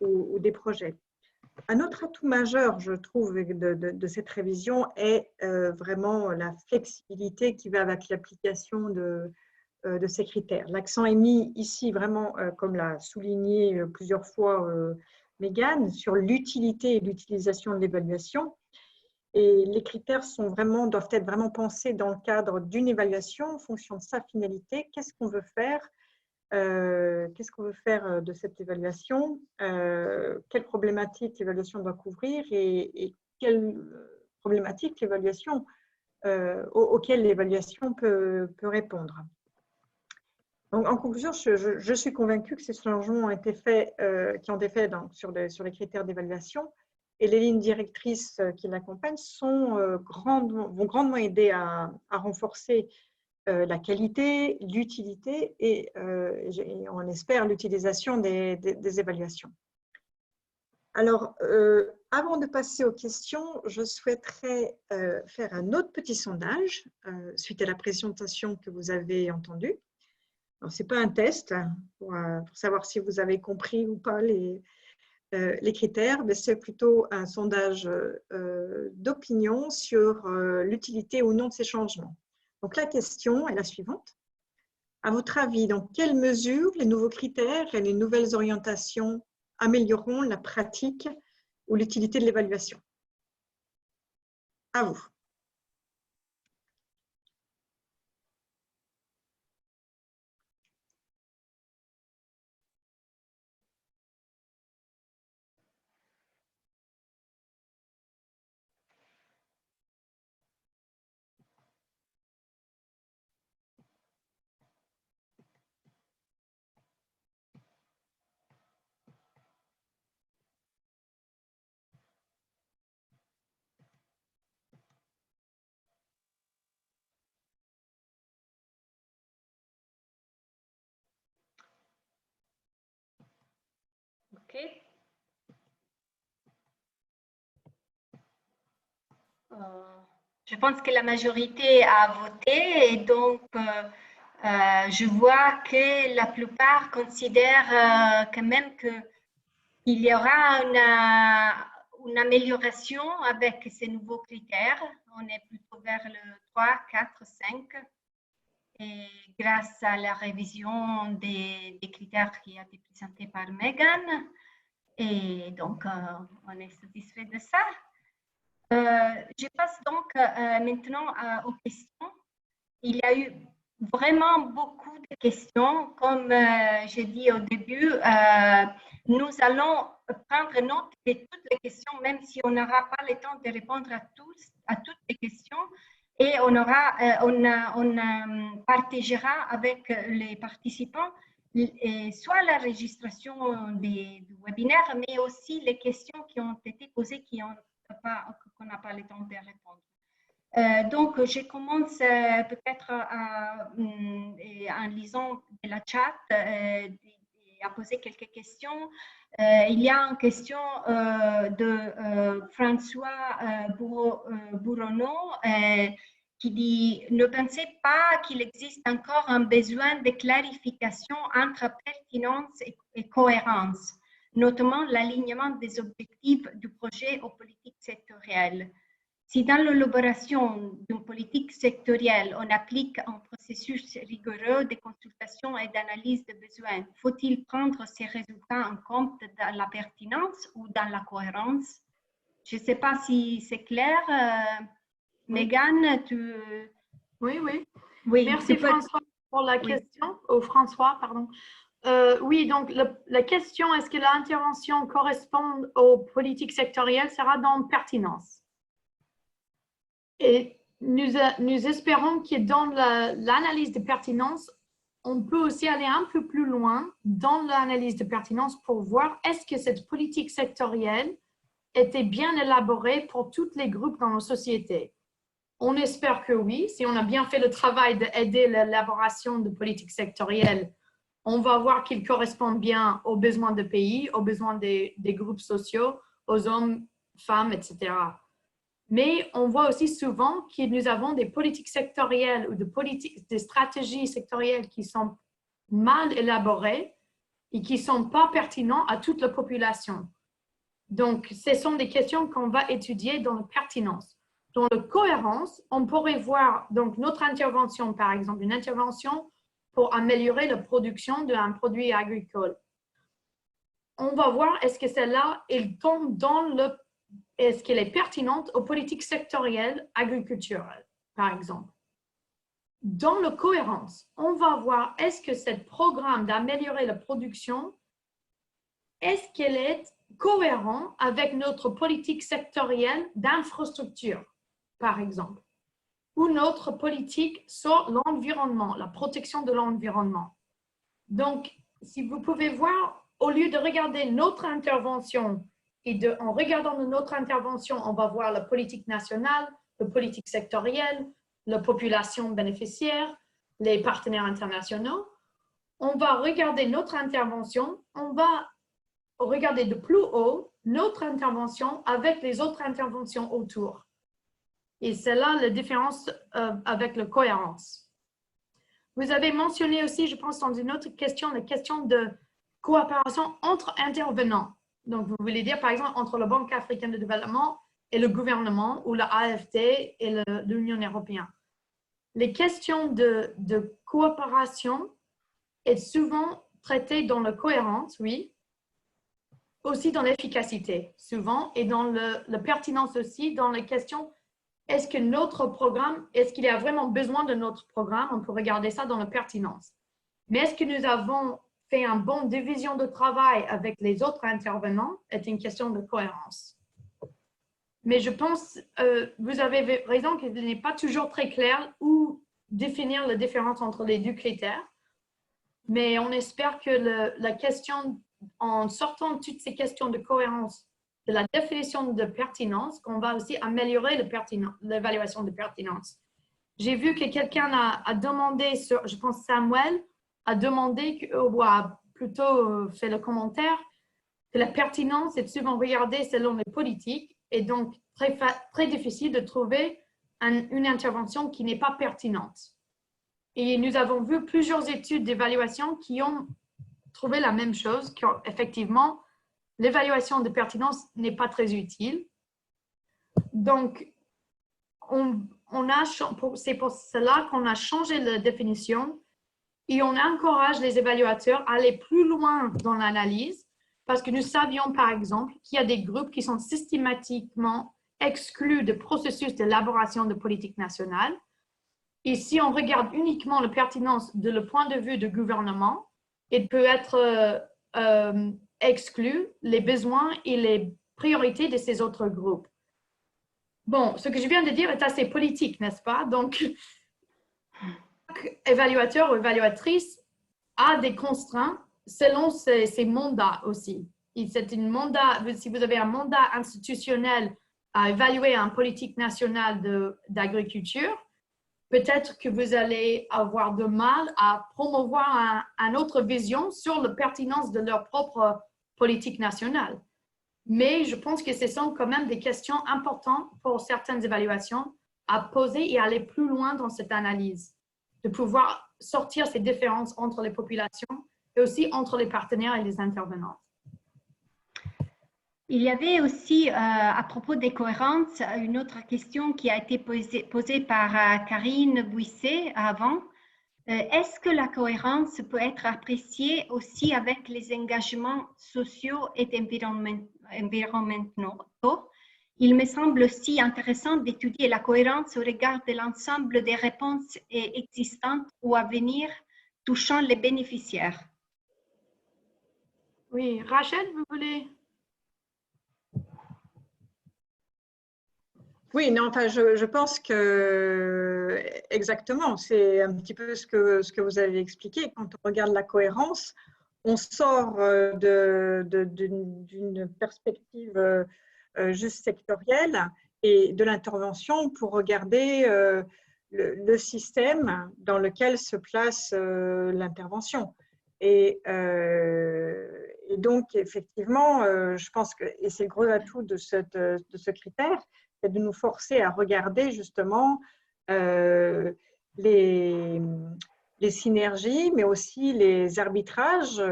ou des projets. Un autre atout majeur, je trouve, de cette révision est vraiment la flexibilité qui va avec l'application de ces critères. L'accent est mis ici vraiment, comme l'a souligné plusieurs fois Mégane, sur l'utilité et l'utilisation de l'évaluation. Et les critères doivent être vraiment pensés dans le cadre d'une évaluation en fonction de sa finalité. Qu'est-ce qu'on veut faire? Qu'est-ce qu'on veut faire de cette évaluation? Quelles problématiques l'évaluation doit couvrir et quelles problématiques l'évaluation auxquelles l'évaluation peut répondre? Donc, en conclusion, je suis convaincue que ces changements qui ont été faits sur les critères d'évaluation et les lignes directrices qui l'accompagnent vont grandement aider à renforcer la qualité, l'utilité et on espère l'utilisation des évaluations. Alors, avant de passer aux questions, je souhaiterais faire un autre petit sondage suite à la présentation que vous avez entendue. Ce n'est pas un test pour savoir si vous avez compris ou pas les critères, mais c'est plutôt un sondage d'opinion sur l'utilité ou non de ces changements. Donc, la question est la suivante. À votre avis, dans quelle mesure les nouveaux critères et les nouvelles orientations amélioreront la pratique ou l'utilité de l'évaluation? À vous. OK. Je pense que la majorité a voté et donc je vois que la plupart considèrent quand même qu'il y aura une amélioration avec ces nouveaux critères. On est plutôt vers le 3, 4, 5. Et grâce à la révision des critères qui a été présentés par Megan. Et donc, on est satisfait de ça. Je passe donc maintenant aux questions. Il y a eu vraiment beaucoup de questions. Comme j'ai dit au début, nous allons prendre note de toutes les questions, même si on n'aura pas le temps de répondre à toutes les questions. Et on partagera avec les participants soit la registration du webinaire, mais aussi les questions qui ont été posées qu'on n'a pas le temps de répondre. Donc, je commence peut-être en lisant la chat à poser quelques questions. Il y a une question de François Bourronneau qui dit « Ne pensez pas qu'il existe encore un besoin de clarification entre pertinence et cohérence, notamment l'alignement des objectifs du projet aux politiques sectorielles. Si dans l'élaboration d'une politique sectorielle, on applique un processus rigoureux de consultation et d'analyse de besoins, faut-il prendre ces résultats en compte dans la pertinence ou dans la cohérence? » Je ne sais pas si c'est clair. Megan, tu… Oui. Oui, merci François pour la question. François, pardon. Oui, donc la question, est-ce que l'intervention correspond aux politiques sectorielles, sera dans pertinence. Et nous espérons que dans l'analyse de pertinence, on peut aussi aller un peu plus loin dans l'analyse de pertinence pour voir est-ce que cette politique sectorielle était bien élaborée pour tous les groupes dans nos sociétés. On espère que oui. Si on a bien fait le travail d'aider l'élaboration de politiques sectorielles, on va voir qu'ils correspondent bien aux besoins du pays, aux besoins des groupes sociaux, aux hommes, femmes, etc. Mais on voit aussi souvent que nous avons des politiques sectorielles ou des stratégies sectorielles qui sont mal élaborées et qui ne sont pas pertinentes à toute la population. Donc, ce sont des questions qu'on va étudier dans la pertinence. Dans la cohérence, on pourrait voir donc notre intervention, par exemple, une intervention pour améliorer la production d'un produit agricole. On va voir est-ce que celle-là, elle tombe dans le est-ce qu'elle est pertinente aux politiques sectorielles agriculturelles, par exemple. Dans la cohérence, on va voir est-ce que ce programme d'améliorer la production, est-ce qu'elle est cohérent avec notre politique sectorielle d'infrastructure, par exemple, ou notre politique sur l'environnement, la protection de l'environnement. Donc, si vous pouvez voir, au lieu de regarder notre intervention en regardant notre intervention, on va voir la politique nationale, la politique sectorielle, la population bénéficiaire, les partenaires internationaux. On va regarder notre intervention, on va regarder de plus haut notre intervention avec les autres interventions autour. Et c'est là la différence avec la cohérence. Vous avez mentionné aussi, je pense, dans une autre question, la question de coopération entre intervenants. Donc, vous voulez dire, par exemple, entre la Banque africaine de développement et le gouvernement ou la AFD et l'Union européenne. Les questions de coopération sont souvent traitées dans la cohérence, oui, aussi dans l'efficacité, souvent, et dans la pertinence aussi, dans les questions, est-ce que notre programme, est-ce qu'il y a vraiment besoin de notre programme? On peut regarder ça dans la pertinence. Mais est-ce que nous avons fait une bonne division de travail avec les autres intervenants est une question de cohérence. Mais je pense, vous avez raison qu'il n'est pas toujours très clair où définir la différence entre les deux critères. Mais on espère que la question, en sortant de toutes ces questions de cohérence, de la définition de pertinence, qu'on va aussi améliorer l'évaluation de pertinence. J'ai vu que quelqu'un a demandé, je pense Samuel, a demandé, ou a plutôt fait le commentaire, que la pertinence est souvent regardée selon les politiques et donc très difficile de trouver une intervention qui n'est pas pertinente. Et nous avons vu plusieurs études d'évaluation qui ont trouvé la même chose, qu'effectivement, l'évaluation de pertinence n'est pas très utile. Donc, c'est pour cela qu'on a changé la définition et on encourage les évaluateurs à aller plus loin dans l'analyse parce que nous savions, par exemple, qu'il y a des groupes qui sont systématiquement exclus du processus d'élaboration de politique nationale. Et si on regarde uniquement la pertinence de le point de vue du gouvernement, il peut être exclu les besoins et les priorités de ces autres groupes. Bon, ce que je viens de dire est assez politique, n'est-ce pas? Donc, chaque évaluateur ou évaluatrice a des contraintes selon ses mandats aussi. Et si vous avez un mandat institutionnel à évaluer une politique nationale d'agriculture, peut-être que vous allez avoir de mal à promouvoir une autre vision sur la pertinence de leur propre politique nationale. Mais je pense que ce sont quand même des questions importantes pour certaines évaluations à poser et aller plus loin dans cette analyse, de pouvoir sortir ces différences entre les populations et aussi entre les partenaires et les intervenants. Il y avait aussi, à propos des cohérences, une autre question qui a été posée par Karine Bouisset avant. Est-ce que la cohérence peut être appréciée aussi avec les engagements sociaux et environnementaux? Il me semble aussi intéressant d'étudier la cohérence au regard de l'ensemble des réponses existantes ou à venir touchant les bénéficiaires. Oui, Rachel, vous voulez? Oui, non, enfin, je pense que exactement, c'est un petit peu ce que vous avez expliqué. Quand on regarde la cohérence, on sort d'une perspective juste sectorielle et de l'intervention pour regarder le système dans lequel se place l'intervention. Et donc, effectivement, je pense que, et c'est le gros atout de ce critère, c'est de nous forcer à regarder justement les synergies, mais aussi les arbitrages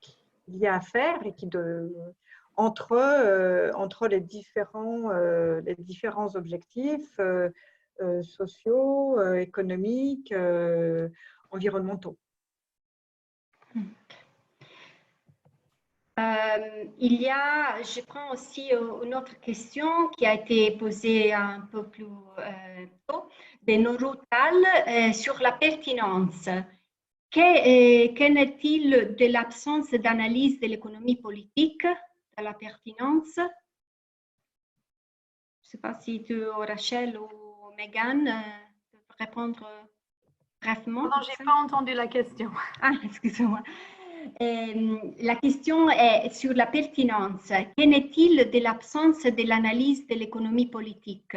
qu'il y a à faire et entre les différents objectifs sociaux, économiques, environnementaux. Je prends aussi une autre question qui a été posée un peu plus tôt, de Noroutal, sur la pertinence. Qu'en est-il de l'absence d'analyse de l'économie politique, de la pertinence? Je ne sais pas si tu, Rachel ou Megan, peuvent répondre brièvement. Non, je n'ai pas entendu la question. Ah, excusez-moi. La question est sur la pertinence. Qu'en est-il de l'absence de l'analyse de l'économie politique?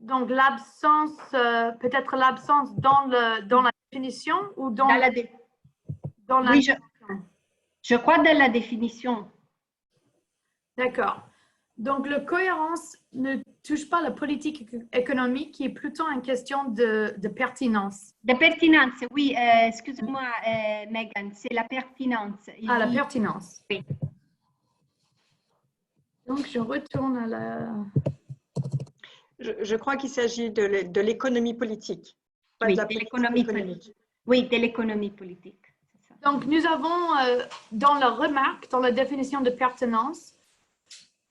Donc, l'absence, peut-être l'absence dans la définition ou dans la oui, je crois dans la définition. D'accord. Donc, la cohérence ne touche pas la politique économique, qui est plutôt une question de pertinence. De pertinence, oui. Excuse-moi, Megan, c'est la pertinence. La pertinence. Oui. Donc, je retourne à la... Je crois qu'il s'agit de l'économie politique. Pas Oui, de l'économie politique. Oui, de l'économie politique. Donc, nous avons, dans la remarque, dans la définition de pertinence,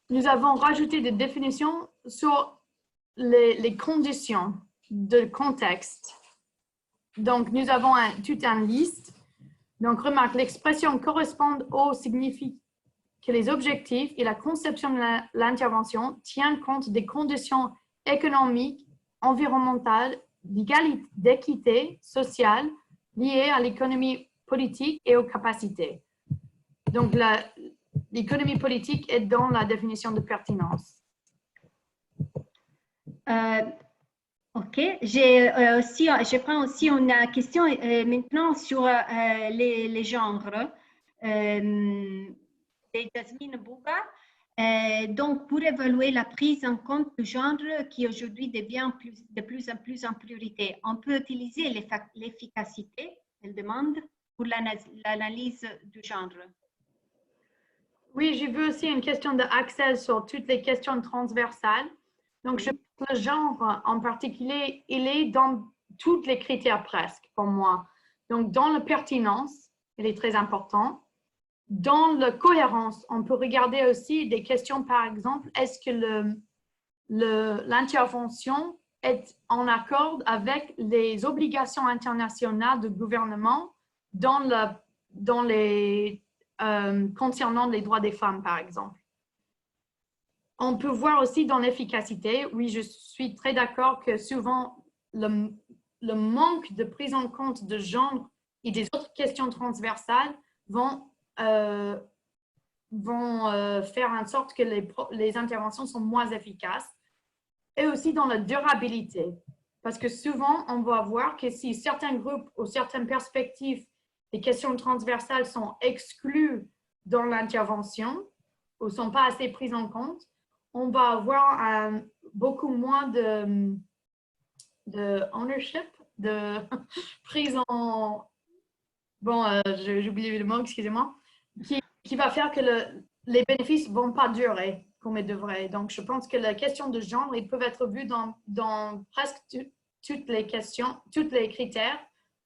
nous avons rajouté des définitions sur les conditions de contexte. Donc, nous avons toute une liste. Donc, remarque, l'expression correspond au signifie que les objectifs et la conception de l'intervention tiennent compte des conditions économiques, environnementales, d'équité sociale liées à l'économie politique et aux capacités. Donc, l'économie politique est dans la définition de pertinence. Ok, je prends aussi une question maintenant sur les genres de Jasmine Bouga. Donc, pour évaluer la prise en compte du genre qui aujourd'hui devient de plus en plus en priorité, on peut utiliser l'efficacité, elle demande, pour l'analyse du genre. Oui, j'ai vu aussi une question d'accès sur toutes les questions transversales. Donc, je pense que le genre en particulier, il est dans tous les critères presque pour moi. Donc, dans la pertinence, il est très important. Dans la cohérence, on peut regarder aussi des questions, par exemple, est-ce que l'intervention est en accord avec les obligations internationales du gouvernement concernant les droits des femmes, par exemple. On peut voir aussi dans l'efficacité, oui, je suis très d'accord que souvent le manque de prise en compte de genre et des autres questions transversales vont faire en sorte que les interventions sont moins efficaces. Et aussi dans la durabilité, parce que souvent, on va voir que si certains groupes ou certaines perspectives, les questions transversales sont exclues dans l'intervention ou ne sont pas assez prises en compte, on va avoir beaucoup moins de ownership, de prise en... Bon, j'ai oublié le mot, excusez-moi, qui va faire que les bénéfices ne vont pas durer comme ils devraient. Donc, je pense que la question de genre, ils peuvent être vus dans presque toutes les questions, tous les critères,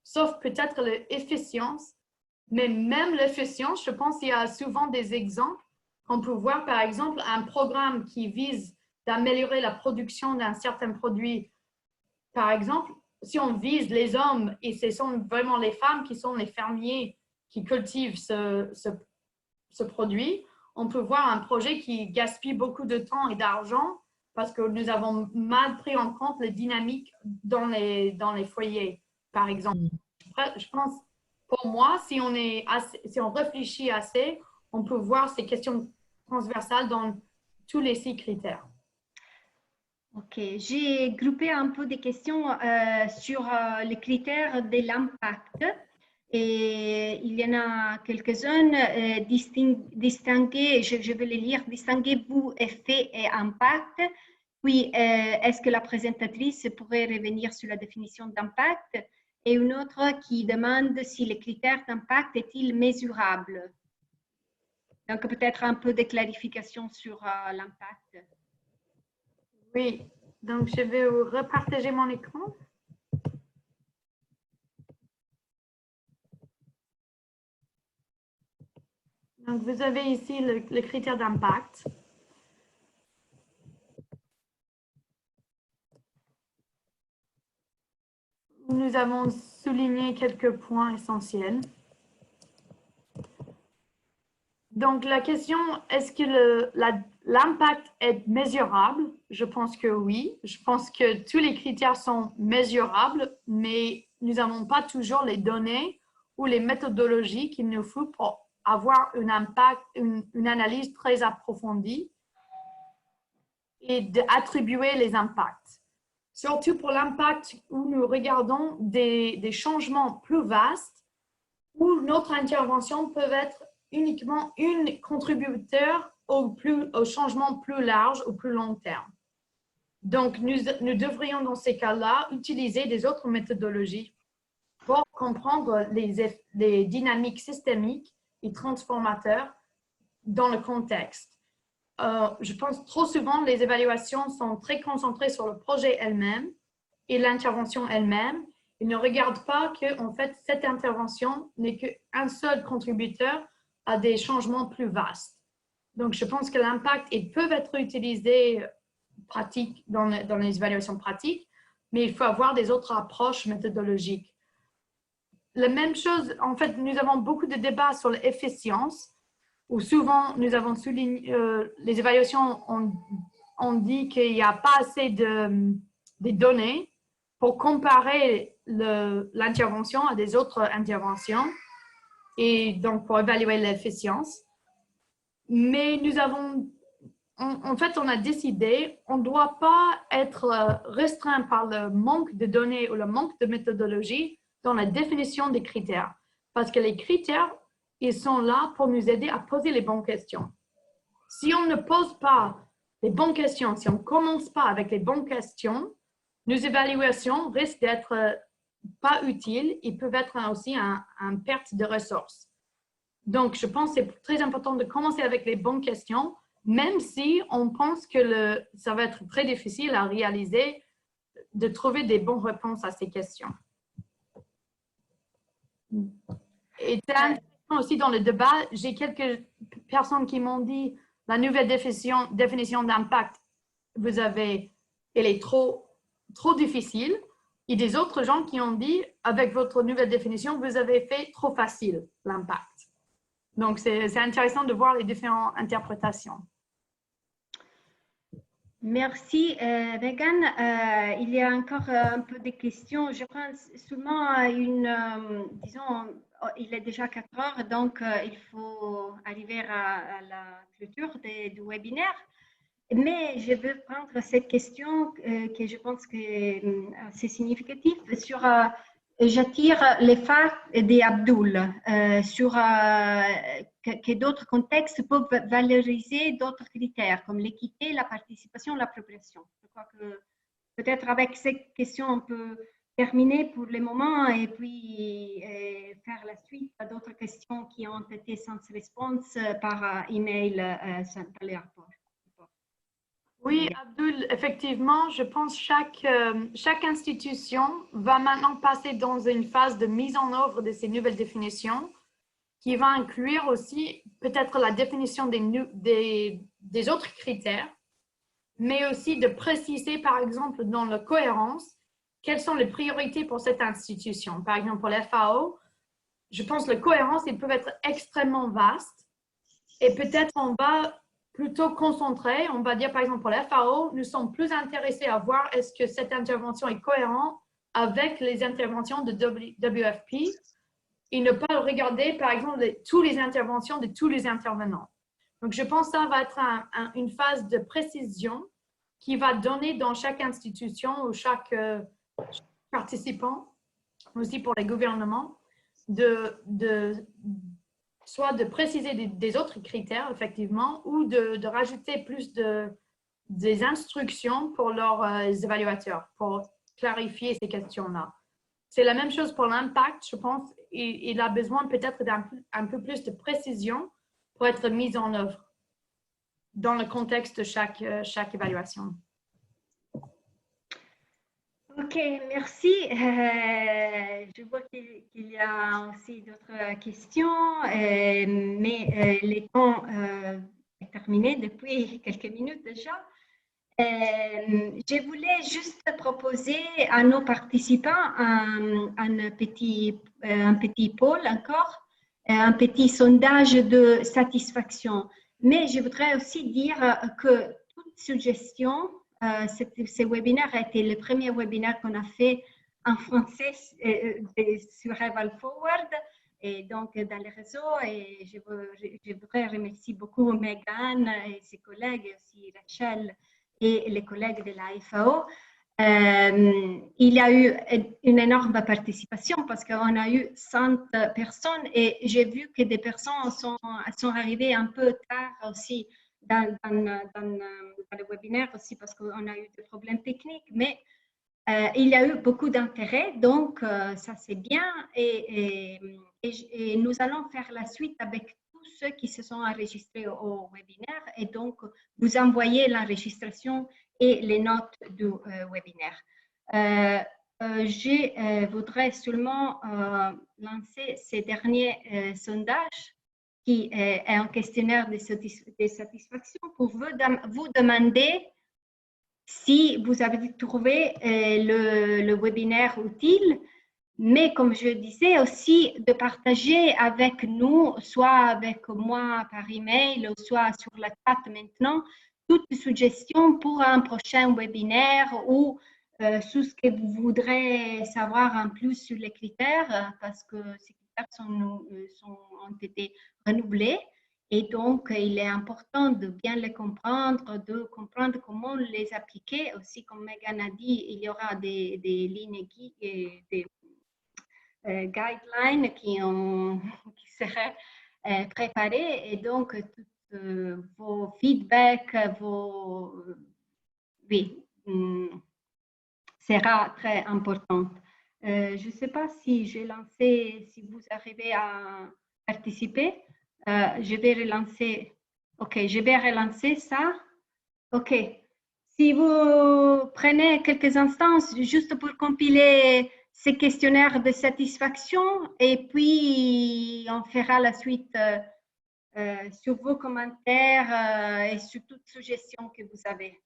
sauf peut-être l'efficience. Mais même l'efficience, je pense qu'il y a souvent des exemples. On peut voir, par exemple, un programme qui vise d'améliorer la production d'un certain produit. Par exemple, si on vise les hommes et ce sont vraiment les femmes qui sont les fermiers qui cultivent ce produit, on peut voir un projet qui gaspille beaucoup de temps et d'argent parce que nous avons mal pris en compte les dynamiques dans les foyers, par exemple. Je pense, pour moi, si on réfléchit assez, on peut voir ces questions transversales dans tous les 6 critères. Ok, j'ai groupé un peu des questions sur les critères de l'impact. Et il y en a quelques-unes, distinguer, je vais les lire, distinguer bout, effet et impact. Puis, est-ce que la présentatrice pourrait revenir sur la définition d'impact? Et une autre qui demande si les critères d'impact est-il mesurable? Donc, peut-être un peu de clarification sur l'impact. Oui, donc je vais repartager mon écran. Donc, vous avez ici le critère d'impact. Nous avons souligné quelques points essentiels. Donc, la question, est-ce que l'impact est mesurable? Je pense que oui. Je pense que tous les critères sont mesurables, mais nous n'avons pas toujours les données ou les méthodologies qu'il nous faut pour avoir une analyse très approfondie et d'attribuer les impacts. Surtout pour l'impact où nous regardons des changements plus vastes, où notre intervention peut être uniquement une contributeur au changement plus large ou plus long terme. Donc, nous devrions dans ces cas-là utiliser des autres méthodologies pour comprendre les dynamiques systémiques et transformateurs dans le contexte. Je pense trop souvent les évaluations sont très concentrées sur le projet elle-même et l'intervention elle-même. Ils ne regardent pas que en fait, cette intervention n'est qu'un seul contributeur à des changements plus vastes. Donc, je pense que l'impact, ils peuvent être utilisés pratiques dans les évaluations pratiques, mais il faut avoir des autres approches méthodologiques. La même chose, en fait, nous avons beaucoup de débats sur l'efficience, où souvent nous avons souligné, les évaluations ont dit qu'il n'y a pas assez de données pour comparer l'intervention à des autres interventions et donc pour évaluer l'efficience. Mais nous avons en fait, on a décidé, on ne doit pas être restreint par le manque de données ou le manque de méthodologie dans la définition des critères. Parce que les critères, ils sont là pour nous aider à poser les bonnes questions. Si on ne pose pas les bonnes questions, si on ne commence pas avec les bonnes questions, nos évaluations risquent d'être pas utiles. Ils peuvent être aussi une perte de ressources. Donc, je pense que c'est très important de commencer avec les bonnes questions, même si on pense que ça va être très difficile à réaliser de trouver des bonnes réponses à ces questions. Et c'est intéressant aussi dans le débat, j'ai quelques personnes qui m'ont dit la nouvelle définition d'impact, elle est trop difficile. Et des autres gens qui ont dit, avec votre nouvelle définition, vous avez fait trop facile l'impact. Donc, c'est intéressant de voir les différentes interprétations. Merci, Megan. Il y a encore un peu de questions. Je prends seulement disons, il est déjà 4 heures, donc il faut arriver à la clôture du webinaire. Mais je veux prendre cette question que je pense que c'est significatif sur j'attire les phares d'Abdul sur que d'autres contextes peuvent valoriser d'autres critères comme l'équité, la participation, l'appropriation. Je crois que peut-être avec cette question, on peut terminer pour le moment et puis faire la suite à d'autres questions qui ont été sans réponse par email dans les rapports. Oui, Abdul, effectivement, je pense que chaque institution va maintenant passer dans une phase de mise en œuvre de ces nouvelles définitions qui va inclure aussi peut-être la définition des autres critères, mais aussi de préciser, par exemple, dans la cohérence, quelles sont les priorités pour cette institution. Par exemple, pour la FAO, je pense que la cohérence, ils peuvent être extrêmement vastes et peut-être on va plutôt concentré, on va dire par exemple pour la FAO, nous sommes plus intéressés à voir est-ce que cette intervention est cohérente avec les interventions de WFP et ne pas regarder par exemple toutes les interventions de tous les intervenants. Donc je pense que ça va être une phase de précision qui va donner dans chaque institution ou chaque participant, aussi pour les gouvernements, soit de préciser des autres critères, effectivement, ou de rajouter plus des instructions pour leurs évaluateurs, pour clarifier ces questions-là. C'est la même chose pour l'impact, je pense. Il a besoin peut-être d'un peu plus de précision pour être mis en œuvre dans le contexte de chaque évaluation. Ok, merci. Je vois qu'il y a aussi d'autres questions, mais le temps est terminé depuis quelques minutes déjà. Je voulais juste proposer à nos participants un petit pôle encore, un petit sondage de satisfaction. Mais je voudrais aussi dire que toute suggestion, ce webinaire a été le premier webinaire qu'on a fait en français sur Eval Forward et donc dans les réseaux. Et je voudrais remercier beaucoup Megan et ses collègues, et aussi Rachel et les collègues de la FAO. Il y a eu une énorme participation parce qu'on a eu 100 personnes et j'ai vu que des personnes sont arrivées un peu tard aussi dans le webinaire aussi parce qu'on a eu des problèmes techniques, mais il y a eu beaucoup d'intérêt, donc ça c'est bien et nous allons faire la suite avec tous ceux qui se sont enregistrés au webinaire et donc vous envoyez l'enregistration et les notes du webinaire. Je voudrais seulement lancer ces derniers sondages qui est un questionnaire de satisfaction pour vous demander si vous avez trouvé le webinaire utile, mais comme je disais aussi de partager avec nous, soit avec moi par email, ou soit sur la chat maintenant, toutes les suggestions pour un prochain webinaire ou sur ce que vous voudrez savoir en plus sur les critères, parce que ces critères ont été renouvelés Et donc, il est important de bien les comprendre, de comprendre comment les appliquer. Aussi, comme Megan a dit, il y aura des lignes des guidelines qui seraient préparées. Et donc, vos feedbacks, oui, sera très important. Je ne sais pas si j'ai lancé, si vous arrivez à participer. Je vais relancer. OK, je vais relancer ça. OK. Si vous prenez quelques instants juste pour compiler ces questionnaires de satisfaction et puis on fera la suite sur vos commentaires et sur toute suggestion que vous avez.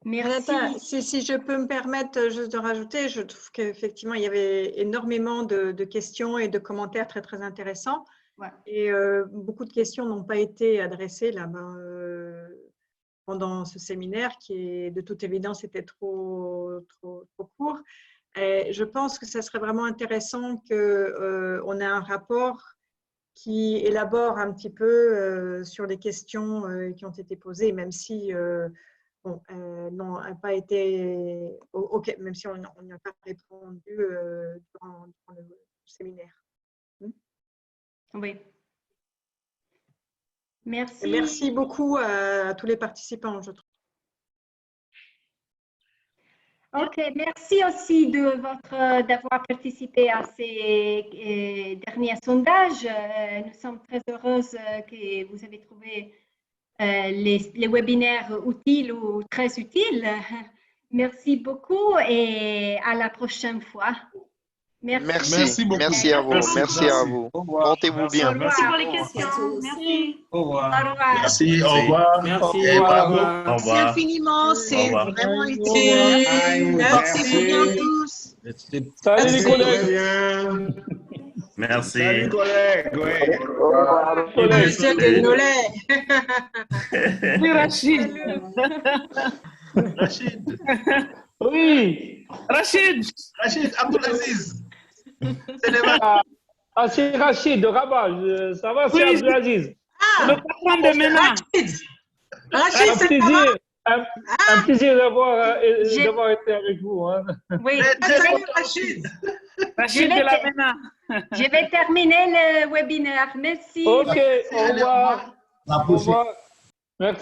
Merci. Renata, si je peux me permettre juste de rajouter, je trouve qu'effectivement, il y avait énormément de questions et de commentaires très, très intéressants. Ouais. Et beaucoup de questions n'ont pas été adressées là-bas pendant ce séminaire qui, de toute évidence, était trop court. Et je pense que ça serait vraiment intéressant qu'on ait un rapport qui élabore un petit peu sur les questions qui ont été posées, même si n'ont pas été, même si on n'y a pas répondu durant le séminaire. Oui. Merci. Et merci beaucoup à tous les participants, je trouve. OK, merci aussi d'avoir participé à ces derniers sondages. Nous sommes très heureuses que vous avez trouvé les webinaires utiles ou très utiles. Merci beaucoup et à la prochaine fois. Merci beaucoup. Merci à vous. Merci à vous. Portez-vous bien. Merci pour les questions. Merci. Au revoir. Au revoir. Merci, au revoir. Merci, Et au bravo. revoir. Au Merci revoir. infiniment, c'est revoir. vraiment été. Merci. Portez-vous bien tous. Salut les Merci. collègues. Merci. Salut collègues. Monsieur Guénolet. Oui, Rachid. Rachid. Oui. Rachid. Rachid Abdelaziz. Ah, c'est Rachid de Rabat. Ça va, c'est Abdelaziz. Ah, Le patron de Mena. Rachid, Un c'est pas plaisir. Un plaisir d'avoir été avec vous. Hein. Oui, Salut Rachid. Rachid de la Mena. je vais terminer le webinaire. Merci. Ok, au revoir. La Au revoir. Merci.